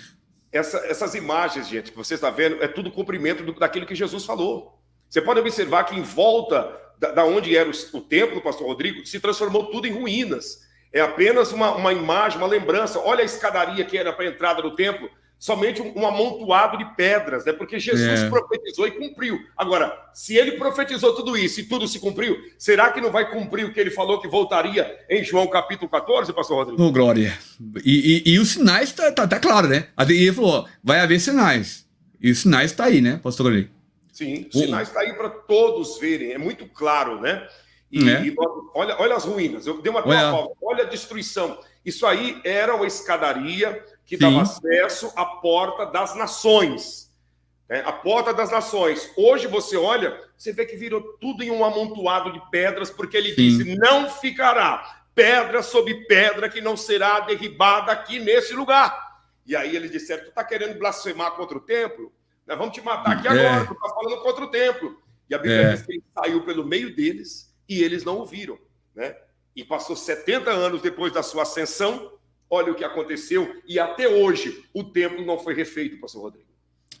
Essas imagens, gente, que você está vendo, é tudo cumprimento daquilo que Jesus falou. Você pode observar que em volta da onde era o templo, pastor Rodrigo, se transformou tudo em ruínas. É apenas uma imagem, uma lembrança. Olha a escadaria que era para a entrada do templo, somente um amontoado de pedras, né? Porque Jesus profetizou e cumpriu. Agora, se ele profetizou tudo isso e tudo se cumpriu, será que não vai cumprir o que ele falou que voltaria em João capítulo 14, pastor Rodrigo? Oh, glória. E os sinais tá claro, né? Ele falou, vai haver sinais. E os sinais tá aí, né, pastor Rodrigo? Sim, os sinais tá aí para todos verem. É muito claro, né? E olha as ruínas. Eu dei uma pausa. Olha a destruição. Isso aí era uma escadaria que dava acesso à Porta das Nações. Né? A Porta das Nações. Hoje você olha, você vê que virou tudo em um amontoado de pedras, porque ele disse, não ficará pedra sobre pedra que não será derribada aqui nesse lugar. E aí eles disseram, tu está querendo blasfemar contra o templo? Nós vamos te matar aqui agora, tu está falando contra o templo. E a Bíblia diz que ele saiu pelo meio deles e eles não ouviram, né? E passou 70 anos depois da sua ascensão, olha o que aconteceu, e até hoje o templo não foi refeito, pastor Rodrigo.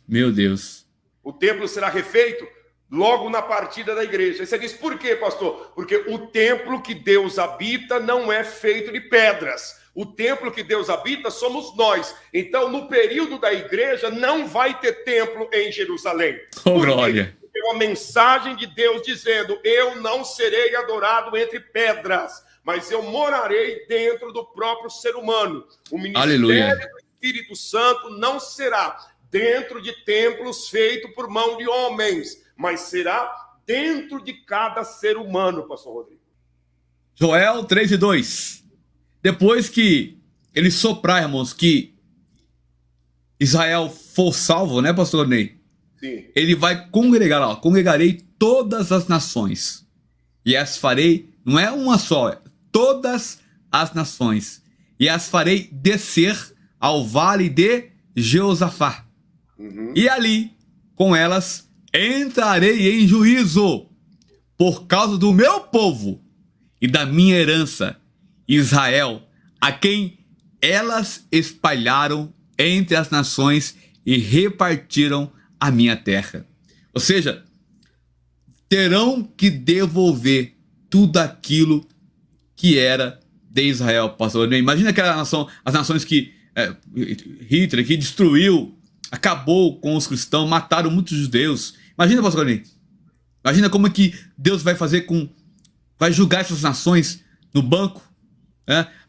Meu Deus. O templo será refeito logo na partida da igreja. E você diz, por quê, pastor? Porque o templo que Deus habita não é feito de pedras. O templo que Deus habita somos nós. Então, no período da igreja, não vai ter templo em Jerusalém. Oh, glória. Tem uma mensagem de Deus dizendo, eu não serei adorado entre pedras, mas eu morarei dentro do próprio ser humano. O ministério do Espírito Santo não será dentro de templos feitos por mão de homens, mas será dentro de cada ser humano, pastor Rodrigo. Joel 3:2. Depois que ele soprar, irmãos, que Israel for salvo, né, pastor Ney? Sim. Ele vai congregar lá, congregarei todas as nações e as farei, não é uma só, todas as nações, e as farei descer ao vale de Jeosafá. E ali, com elas, entrarei em juízo por causa do meu povo e da minha herança, Israel, a quem elas espalharam entre as nações e repartiram a minha terra. Ou seja, terão que devolver tudo aquilo que era de Israel, pastor. Imagina aquela nação, as nações que Hitler, que destruiu, acabou com os cristãos, mataram muitos judeus. Imagina, pastor Ney. Imagina como é que Deus vai fazer vai julgar essas nações no banco.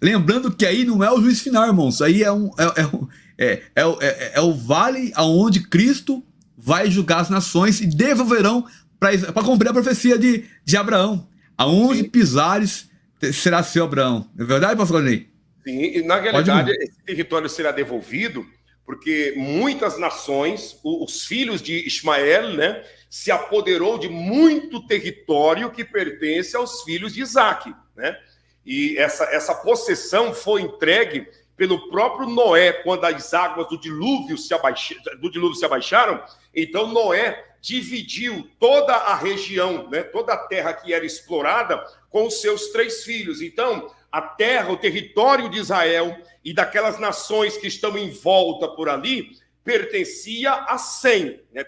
Lembrando que aí não é o juiz final, irmãos. Aí é o vale aonde Cristo vai julgar as nações e devolverão para cumprir a profecia de Abraão. Aonde pisares será seu Abraão. É verdade, pastor Ney? Sim, e na realidade esse território será devolvido porque muitas nações, os filhos de Ismael, né, se apoderou de muito território que pertence aos filhos de Isaac, né? E essa possessão foi entregue pelo próprio Noé, quando as águas do dilúvio se abaixaram. Então Noé dividiu toda a região, né, toda a terra que era explorada, com os seus 3 filhos. Então, a terra, o território de Israel e daquelas nações que estão em volta por ali, pertencia a Sem, né,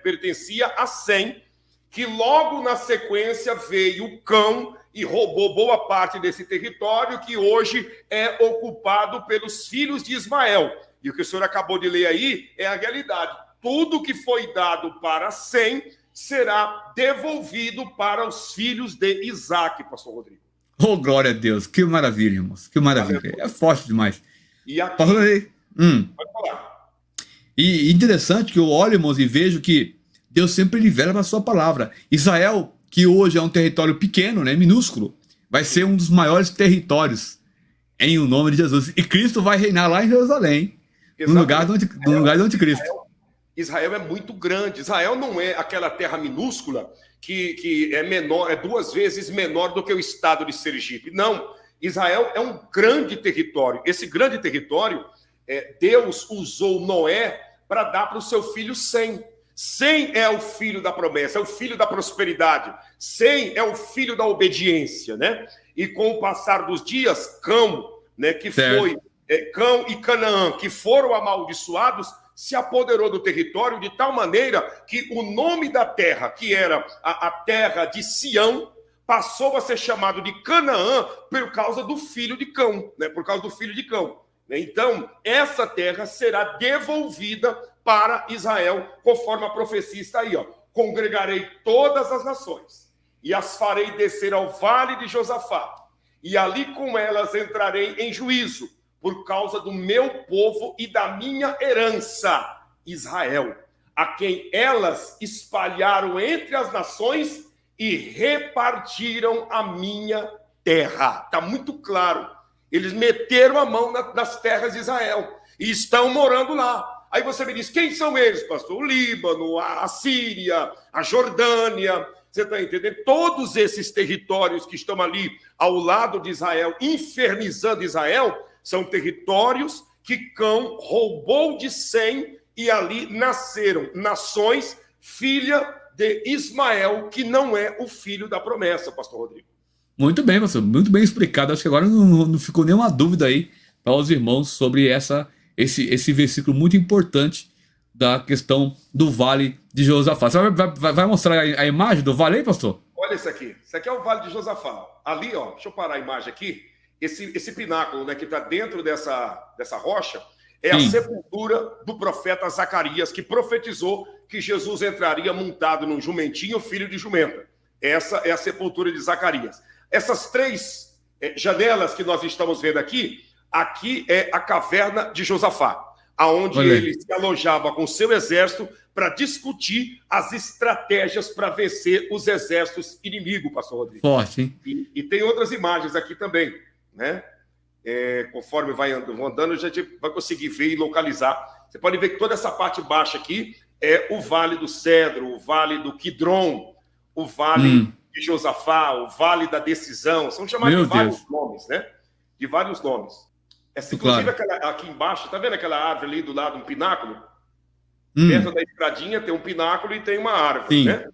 que logo na sequência veio o cão e roubou boa parte desse território que hoje é ocupado pelos filhos de Ismael. E o que o senhor acabou de ler aí é a realidade. Tudo que foi dado para Sem será devolvido para os filhos de Isaac, pastor Rodrigo. Oh, glória a Deus. Que maravilha, irmãos. Que maravilha. É forte demais. E aqui, pastor Ney. Pode falar. E interessante que eu olho, irmãos, e vejo que Deus sempre livera a sua palavra. Israel, que hoje é um território pequeno, né, minúsculo, vai ser um dos maiores territórios em o nome de Jesus. E Cristo vai reinar lá em Jerusalém, no lugar do anticristo. Israel é muito grande. Israel não é aquela terra minúscula que é menor, é 2 vezes menor do que o estado de Sergipe. Não. Israel é um grande território. Esse grande território, Deus usou Noé para dar para o seu filho Sem. Sem é o filho da promessa, é o filho da prosperidade. Sem é o filho da obediência, né? E com o passar dos dias, Cão, né, que certo. Foi Cão e Canaã, que foram amaldiçoados, se apoderou do território de tal maneira que o nome da terra, que era a terra de Sião, passou a ser chamado de Canaã por causa do filho de Cão, né? Por causa do filho de Cão. Então, essa terra será devolvida para Israel, conforme a profecia está aí, ó. Congregarei todas as nações e as farei descer ao vale de Josafá, e ali com elas entrarei em juízo, por causa do meu povo e da minha herança, Israel, a quem elas espalharam entre as nações e repartiram a minha terra. Está muito claro. Eles meteram a mão nas terras de Israel e estão morando lá. Aí você me diz, quem são eles, pastor? O Líbano, a Síria, a Jordânia. Você está entendendo? Todos esses territórios que estão ali ao lado de Israel, infernizando Israel, são territórios que Cão roubou de Sem, e ali nasceram nações, filha de Ismael, que não é o filho da promessa, pastor Rodrigo. Muito bem, pastor. Muito bem explicado. Acho que agora não ficou nenhuma dúvida aí para os irmãos sobre esse versículo muito importante da questão do Vale de Josafá. Você vai mostrar a imagem do vale aí, pastor? Olha isso aqui. Isso aqui é o Vale de Josafá. Ali, ó, deixa eu parar a imagem aqui. Esse pináculo, né, que está dentro dessa rocha, é a sepultura do profeta Zacarias, que profetizou que Jesus entraria montado num jumentinho, filho de jumenta. Essa é a sepultura de Zacarias. Essas 3 janelas que nós estamos vendo aqui é a caverna de Josafá, aonde ele se alojava com seu exército para discutir as estratégias para vencer os exércitos inimigos, pastor Rodrigo. Forte, hein? E tem outras imagens aqui também, né? Conforme vai andando, a gente vai conseguir ver e localizar. Você pode ver que toda essa parte baixa aqui é o Vale do Cedro, o Vale do Quidron, o Vale de Josafá, o Vale da Decisão. São chamados de vários nomes, né? De vários nomes. Inclusive, aqui embaixo, tá vendo aquela árvore ali do lado, um pináculo? Dentro da estradinha tem um pináculo e tem uma árvore, né?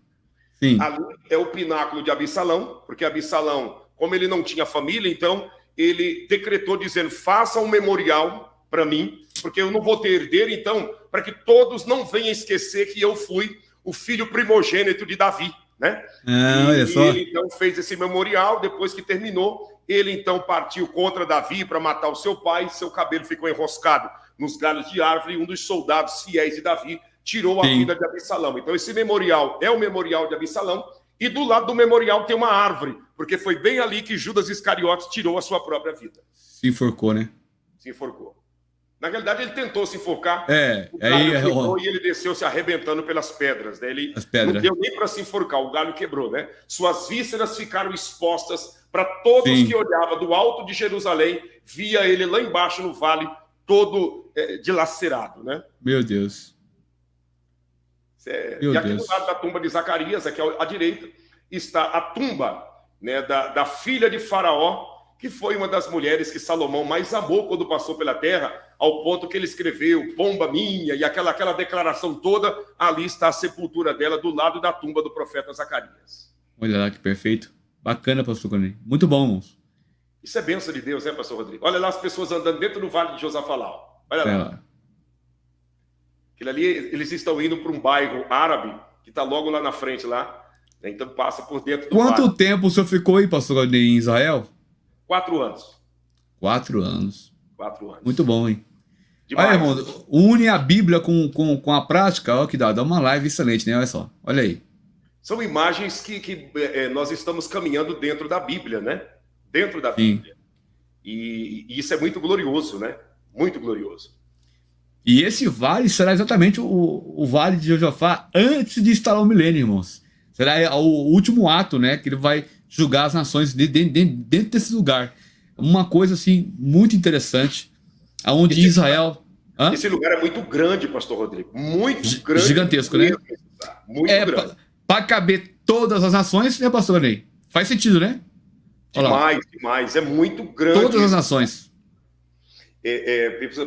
Sim. Ali é o pináculo de Absalão, porque Absalão, como ele não tinha família, então ele decretou dizendo, faça um memorial para mim, porque eu não vou ter herdeiro, então, para que todos não venham esquecer que eu fui o filho primogênito de Davi, né? Olha só. E ele, então, fez esse memorial. Depois que terminou, ele, então, partiu contra Davi para matar o seu pai. Seu cabelo ficou enroscado nos galhos de árvore, e um dos soldados fiéis de Davi tirou a vida de Absalão. Então, esse memorial é o memorial de Absalão, e do lado do memorial tem uma árvore, porque foi bem ali que Judas Iscariotes tirou a sua própria vida. Se enforcou, né? Se enforcou. Na realidade, ele tentou se enforcar. Aí quebrou, e ele desceu se arrebentando pelas pedras, né? Ele não deu nem para se enforcar, o galho quebrou, né? Suas vísceras ficaram expostas para todos que olhavam do alto de Jerusalém, via ele lá embaixo no vale, todo dilacerado, né? Meu Deus. E aqui do lado da tumba de Zacarias, aqui à direita, está a tumba, né, da filha de Faraó, que foi uma das mulheres que Salomão mais amou quando passou pela terra, ao ponto que ele escreveu, pomba minha, e aquela declaração toda. Ali está a sepultura dela, do lado da tumba do profeta Zacarias. Olha lá que perfeito. Bacana, pastor Conei. Muito bom, irmãos. Isso é bênção de Deus, né, pastor Rodrigo? Olha lá as pessoas andando dentro do Vale de Josafá lá. Olha lá. Aquilo ali, eles estão indo para um bairro árabe, que está logo lá na frente, lá. Então passa por dentro do Quanto vale. tempo o senhor ficou aí, pastor Conei, em Israel? 4 anos. 4 anos. 4 anos. Muito bom, hein? Demais. Olha, irmão, une a Bíblia com a prática, ó, que dá uma live excelente, né? Olha só, olha aí. São imagens que nós estamos caminhando dentro da Bíblia, né? Dentro da Bíblia. E isso é muito glorioso, né? Muito glorioso. E esse vale será exatamente o vale de Josafá antes de instalar o milênio, irmãos. Será o último ato, né? Que ele vai julgar as nações dentro desse lugar. Uma coisa, assim, muito interessante. Onde Israel... Esse lugar é muito grande, pastor Rodrigo. Muito grande. Gigantesco, né? Muito grande. Para caber todas as nações, né, pastor Ney? Faz sentido, né? Demais. É muito grande. Todas as nações.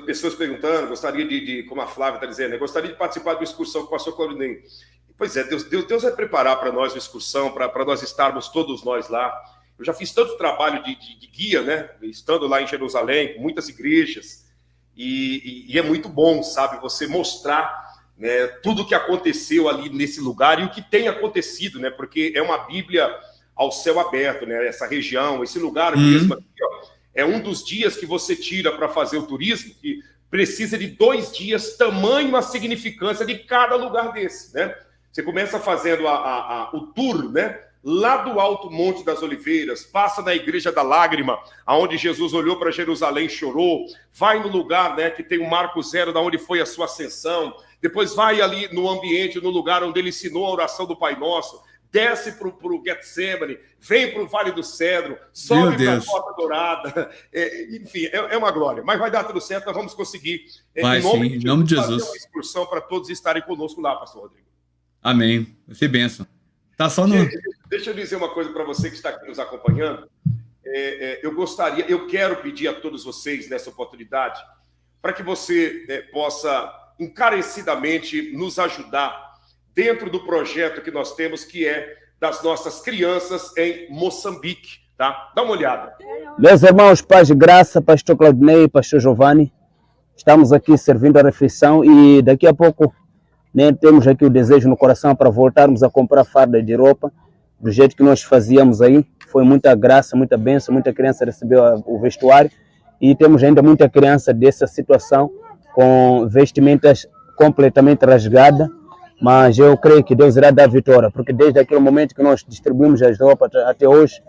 Pessoas perguntando, gostaria de como a Flávia está dizendo, gostaria de participar de uma excursão com o pastor Claudinei. Pois é, Deus vai preparar para nós uma excursão, para nós estarmos todos nós lá. Eu já fiz tanto trabalho de guia, né? Estando lá em Jerusalém, com muitas igrejas. E é muito bom, sabe, você mostrar, né, tudo o que aconteceu ali nesse lugar e o que tem acontecido, né? Porque é uma Bíblia ao céu aberto, né? Essa região, esse lugar mesmo aqui, ó, é um dos dias que você tira para fazer o turismo, que precisa de 2 dias, tamanho a significância de cada lugar desse, né? Você começa fazendo o tour, né? Lá do Alto Monte das Oliveiras, passa na Igreja da Lágrima, aonde Jesus olhou para Jerusalém e chorou, vai no lugar, né, que tem o Marco Zero, da onde foi a sua ascensão, depois vai ali no ambiente, no lugar onde ele ensinou a oração do Pai Nosso, desce para o Getsemane, vem para o Vale do Cedro, sobe para a Porta Dourada, enfim, é uma glória, mas vai dar tudo certo, nós vamos conseguir, em nome de Jesus, fazer uma excursão para todos estarem conosco lá, pastor Rodrigo. Amém, vai ser bênção. Tá só no... Deixa eu dizer uma coisa para você que está aqui nos acompanhando. Eu quero pedir a todos vocês nessa oportunidade para que você possa encarecidamente nos ajudar dentro do projeto que nós temos, que é das nossas crianças em Moçambique, tá? Dá uma olhada. Meus irmãos, paz de graça, pastor Claudinei, pastor Giovanni, estamos aqui servindo a refeição e daqui a pouco, né, temos aqui o desejo no coração para voltarmos a comprar farda de roupa, do jeito que nós fazíamos aí. Foi muita graça, muita bênção, muita criança recebeu o vestuário e temos ainda muita criança dessa situação com vestimentas completamente rasgadas, mas eu creio que Deus irá dar vitória, porque desde aquele momento que nós distribuímos as roupas até hoje,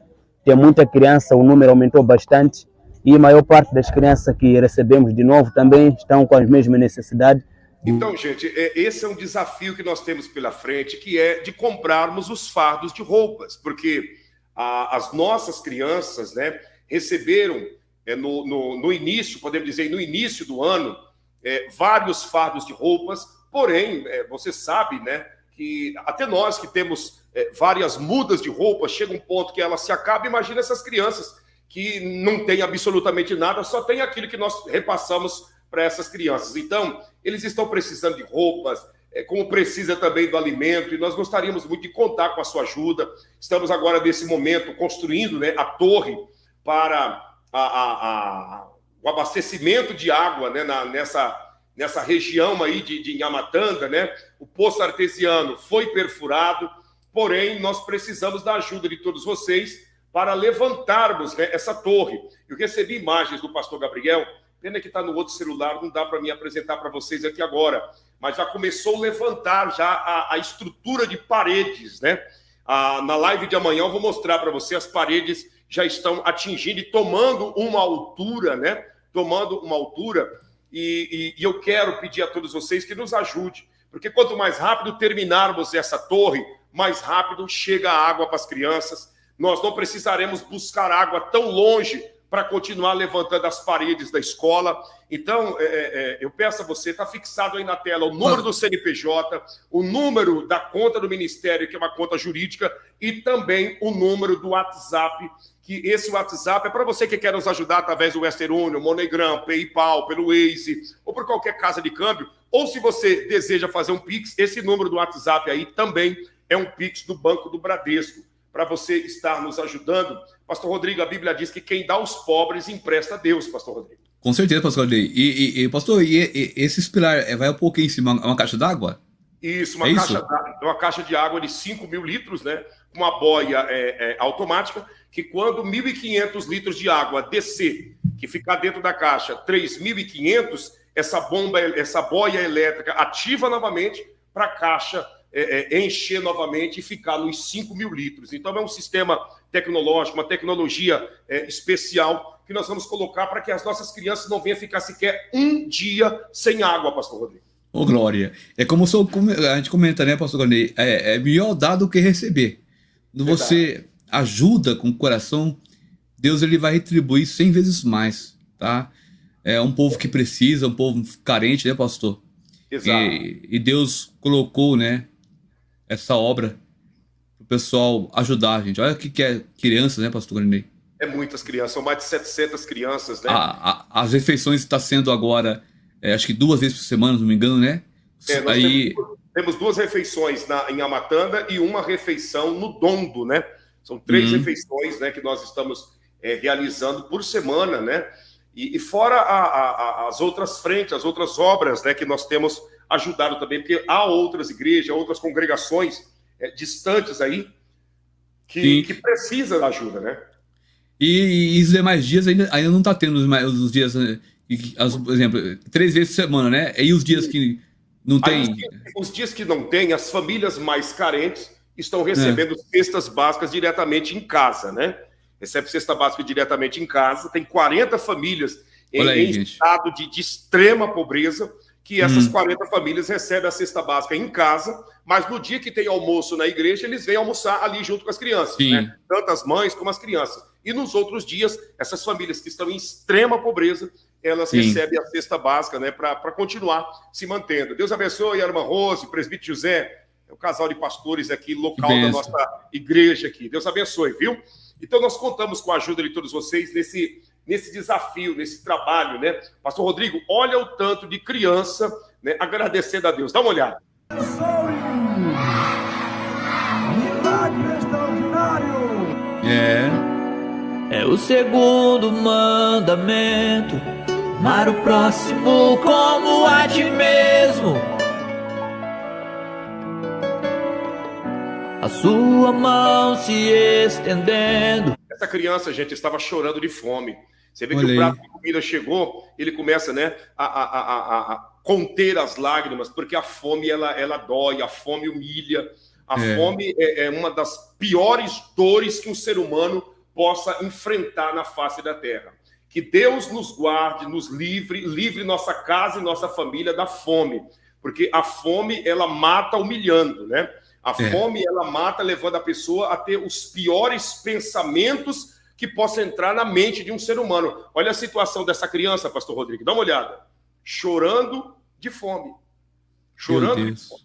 tem muita criança, o número aumentou bastante e a maior parte das crianças que recebemos de novo também estão com as mesmas necessidades. Então, gente, esse é um desafio que nós temos pela frente, que é de comprarmos os fardos de roupas, porque as nossas crianças, né, receberam no início, podemos dizer, no início do ano, vários fardos de roupas, porém, você sabe, né, que até nós que temos várias mudas de roupas, chega um ponto que ela se acaba. Imagina essas crianças que não têm absolutamente nada, só tem aquilo que nós repassamos para essas crianças. Então, eles estão precisando de roupas, como precisa também do alimento, e nós gostaríamos muito de contar com a sua ajuda. Estamos agora, nesse momento, construindo, né, a torre para o abastecimento de água, né, nessa região aí de Nhamatanga, né? O poço artesiano foi perfurado, porém, nós precisamos da ajuda de todos vocês para levantarmos, né, essa torre. Eu recebi imagens do pastor Gabriel. Pena que está no outro celular, não dá para me apresentar para vocês aqui agora. Mas já começou a levantar já a estrutura de paredes, né? Na live de amanhã eu vou mostrar para você, as paredes já estão atingindo e tomando uma altura, né? Tomando uma altura. E eu quero pedir a todos vocês que nos ajude, porque quanto mais rápido terminarmos essa torre, mais rápido chega a água para as crianças. Nós não precisaremos buscar água tão longe para continuar levantando as paredes da escola. Então, eu peço a você, está fixado aí na tela o número do CNPJ, o número da conta do Ministério, que é uma conta jurídica, e também o número do WhatsApp, que esse WhatsApp é para você que quer nos ajudar através do Western Union, MoneyGram, PayPal, pelo Waze, ou por qualquer casa de câmbio, ou se você deseja fazer um Pix, esse número do WhatsApp aí também é um Pix do Banco do Bradesco, para você estar nos ajudando. Pastor Rodrigo, a Bíblia diz que quem dá aos pobres empresta a Deus, pastor Rodrigo. Com certeza, pastor Rodrigo. Pastor, esse pilar vai um pouquinho em cima, uma caixa d'água? Isso, uma caixa de água de 5 mil litros, né? Uma boia automática, que quando 1.500 litros de água descer, que ficar dentro da caixa 3.500, essa boia elétrica ativa novamente para a caixa encher novamente e ficar nos 5 mil litros. Então, é um sistema tecnológica, uma tecnologia especial que nós vamos colocar para que as nossas crianças não venham ficar sequer um dia sem água, pastor Rodrigo. Ô, Glória, é como a gente comenta, né, pastor Gordinei, é melhor dar do que receber. Quando você ajuda com o coração, Deus ele vai retribuir 100 vezes mais, tá? É um povo que precisa, um povo carente, né, pastor? Exato. E Deus colocou, né, essa obra para o pessoal ajudar a gente. Olha o que é crianças, né, pastor Gordinei? É muitas crianças, são mais de 700 crianças, né? As refeições estão sendo agora, acho que 2 vezes por semana, se não me engano, né? Nós temos 2 refeições em Amatanda e uma refeição no Dondo, né? São 3 refeições, né, que nós estamos realizando por semana, né? E fora as outras frentes, as outras obras, né, que nós temos ajudado também, porque há outras igrejas, outras congregações distantes aí que precisam da ajuda, né? E os demais dias ainda não está tendo os dias, por exemplo, 3 vezes por semana, né? E os dias que não tem... Os dias que não tem, as famílias mais carentes estão recebendo cestas básicas diretamente em casa, né? Recebe cesta básica diretamente em casa. Tem 40 famílias em estado de extrema pobreza, que essas 40 famílias recebem a cesta básica em casa, mas no dia que tem almoço na igreja, eles vêm almoçar ali junto com as crianças, né? Tanto as mães como as crianças. E nos outros dias, essas famílias que estão em extrema pobreza, elas recebem a cesta básica, né, para continuar se mantendo. Deus abençoe a irmã Rose, o presbítero José, o casal de pastores aqui, local da nossa igreja aqui. Deus abençoe, viu? Então, nós contamos com a ajuda de todos vocês nesse desafio, nesse trabalho, né? Pastor Rodrigo, olha o tanto de criança, né, agradecendo a Deus. Dá uma olhada. Milagre extraordinário! É o segundo mandamento: amar o próximo como a ti mesmo. A sua mão se estendendo. Essa criança, gente, estava chorando de fome. Você vê que o prato de comida chegou, ele começa, né, a conter as lágrimas, porque a fome, ela dói, a fome humilha. A fome é uma das piores dores que um ser humano possa enfrentar na face da terra. Que Deus nos guarde, nos livre nossa casa e nossa família da fome. Porque a fome, ela mata humilhando, né? A fome, ela mata, levando a pessoa a ter os piores pensamentos que possam entrar na mente de um ser humano. Olha a situação dessa criança, pastor Rodrigo, dá uma olhada. Chorando de fome. Chorando de fome.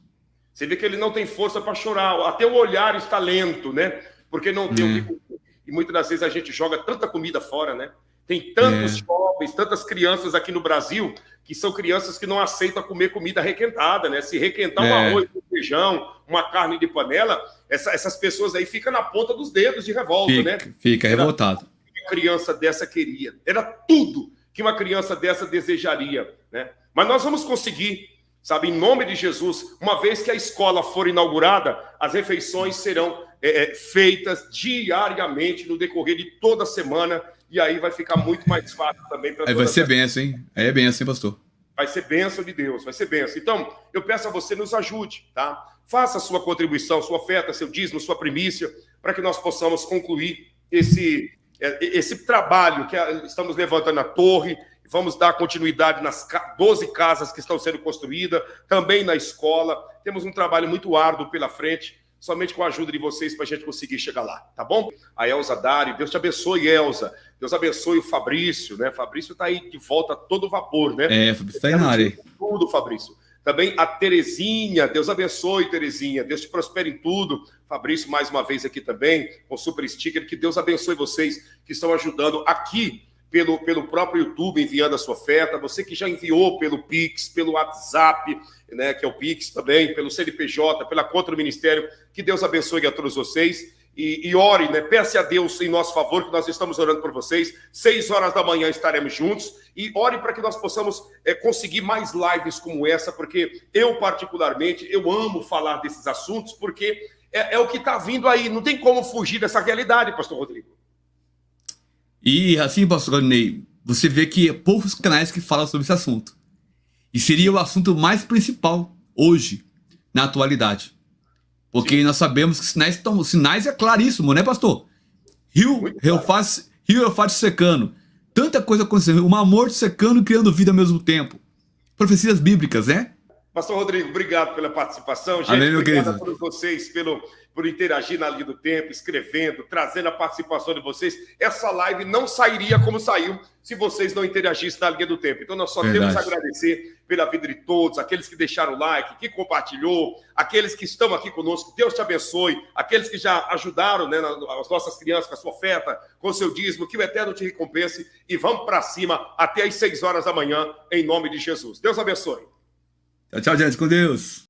Você vê que ele não tem força para chorar. Até o olhar está lento, né? Porque não tem o que comer. E muitas das vezes a gente joga tanta comida fora, né? Tem tantos jovens, tantas crianças aqui no Brasil que são crianças que não aceitam comer comida requentada, né? Se requentar um arroz, um feijão, uma carne de panela, essas pessoas aí ficam na ponta dos dedos de revolta, né? Fica revoltado. Uma criança dessa queria. Era tudo que uma criança dessa desejaria, né? Mas nós vamos conseguir, sabe, em nome de Jesus, uma vez que a escola for inaugurada, as refeições serão feitas diariamente no decorrer de toda a semana, e aí vai ficar muito mais fácil também para todas. Aí vai ser bênção, hein? Aí é bênção, hein, pastor? Vai ser bênção de Deus, vai ser bênção. Então, eu peço a você, nos ajude, tá? Faça a sua contribuição, sua oferta, seu dízimo, sua primícia, para que nós possamos concluir esse trabalho que estamos levantando na torre. Vamos dar continuidade nas 12 casas que estão sendo construídas, também na escola. Temos um trabalho muito árduo pela frente, somente com a ajuda de vocês para a gente conseguir chegar lá, tá bom? A Elza Dari, Deus te abençoe, Elza. Deus abençoe o Fabrício, né? Fabrício está aí de volta a todo vapor, né? Fabrício está aí na área. Tudo, Fabrício. Também a Terezinha, Deus abençoe, Terezinha. Deus te prospere em tudo. Fabrício, mais uma vez aqui também, com super sticker. Que Deus abençoe vocês que estão ajudando aqui pelo próprio YouTube, enviando a sua oferta. Você que já enviou pelo Pix, pelo WhatsApp, né, que é o Pix também, pelo CNPJ, pela conta do Ministério. Que Deus abençoe a todos vocês. E ore, né? Peça a Deus em nosso favor, que nós estamos orando por vocês. 6 horas da manhã estaremos juntos. E ore para que nós possamos conseguir mais lives como essa, porque eu, particularmente, eu amo falar desses assuntos, porque é o que está vindo aí. Não tem como fugir dessa realidade, pastor Rodrigo. E assim, pastor Rodney, você vê que poucos canais que falam sobre esse assunto. E seria o assunto mais principal hoje, na atualidade. Porque nós sabemos que sinais é claríssimo, né, pastor? Rio Eufrates secando. Tanta coisa acontecendo. O Mar Morto secando e criando vida ao mesmo tempo. Profecias bíblicas, né? Pastor Rodrigo, obrigado pela participação. Gente, Amém, meu obrigado querido. a todos vocês por interagir na linha do tempo, escrevendo, trazendo a participação de vocês. Essa live não sairia como saiu se vocês não interagissem na linha do tempo. Então nós só temos a agradecer pela vida de todos, aqueles que deixaram o like, que compartilhou, aqueles que estão aqui conosco. Deus te abençoe. Aqueles que já ajudaram, né, as nossas crianças com a sua oferta, com o seu dízimo, que o Eterno te recompense. E vamos para cima até às 6 horas da manhã, em nome de Jesus. Deus abençoe. Tchau, tchau, gente. Com Deus.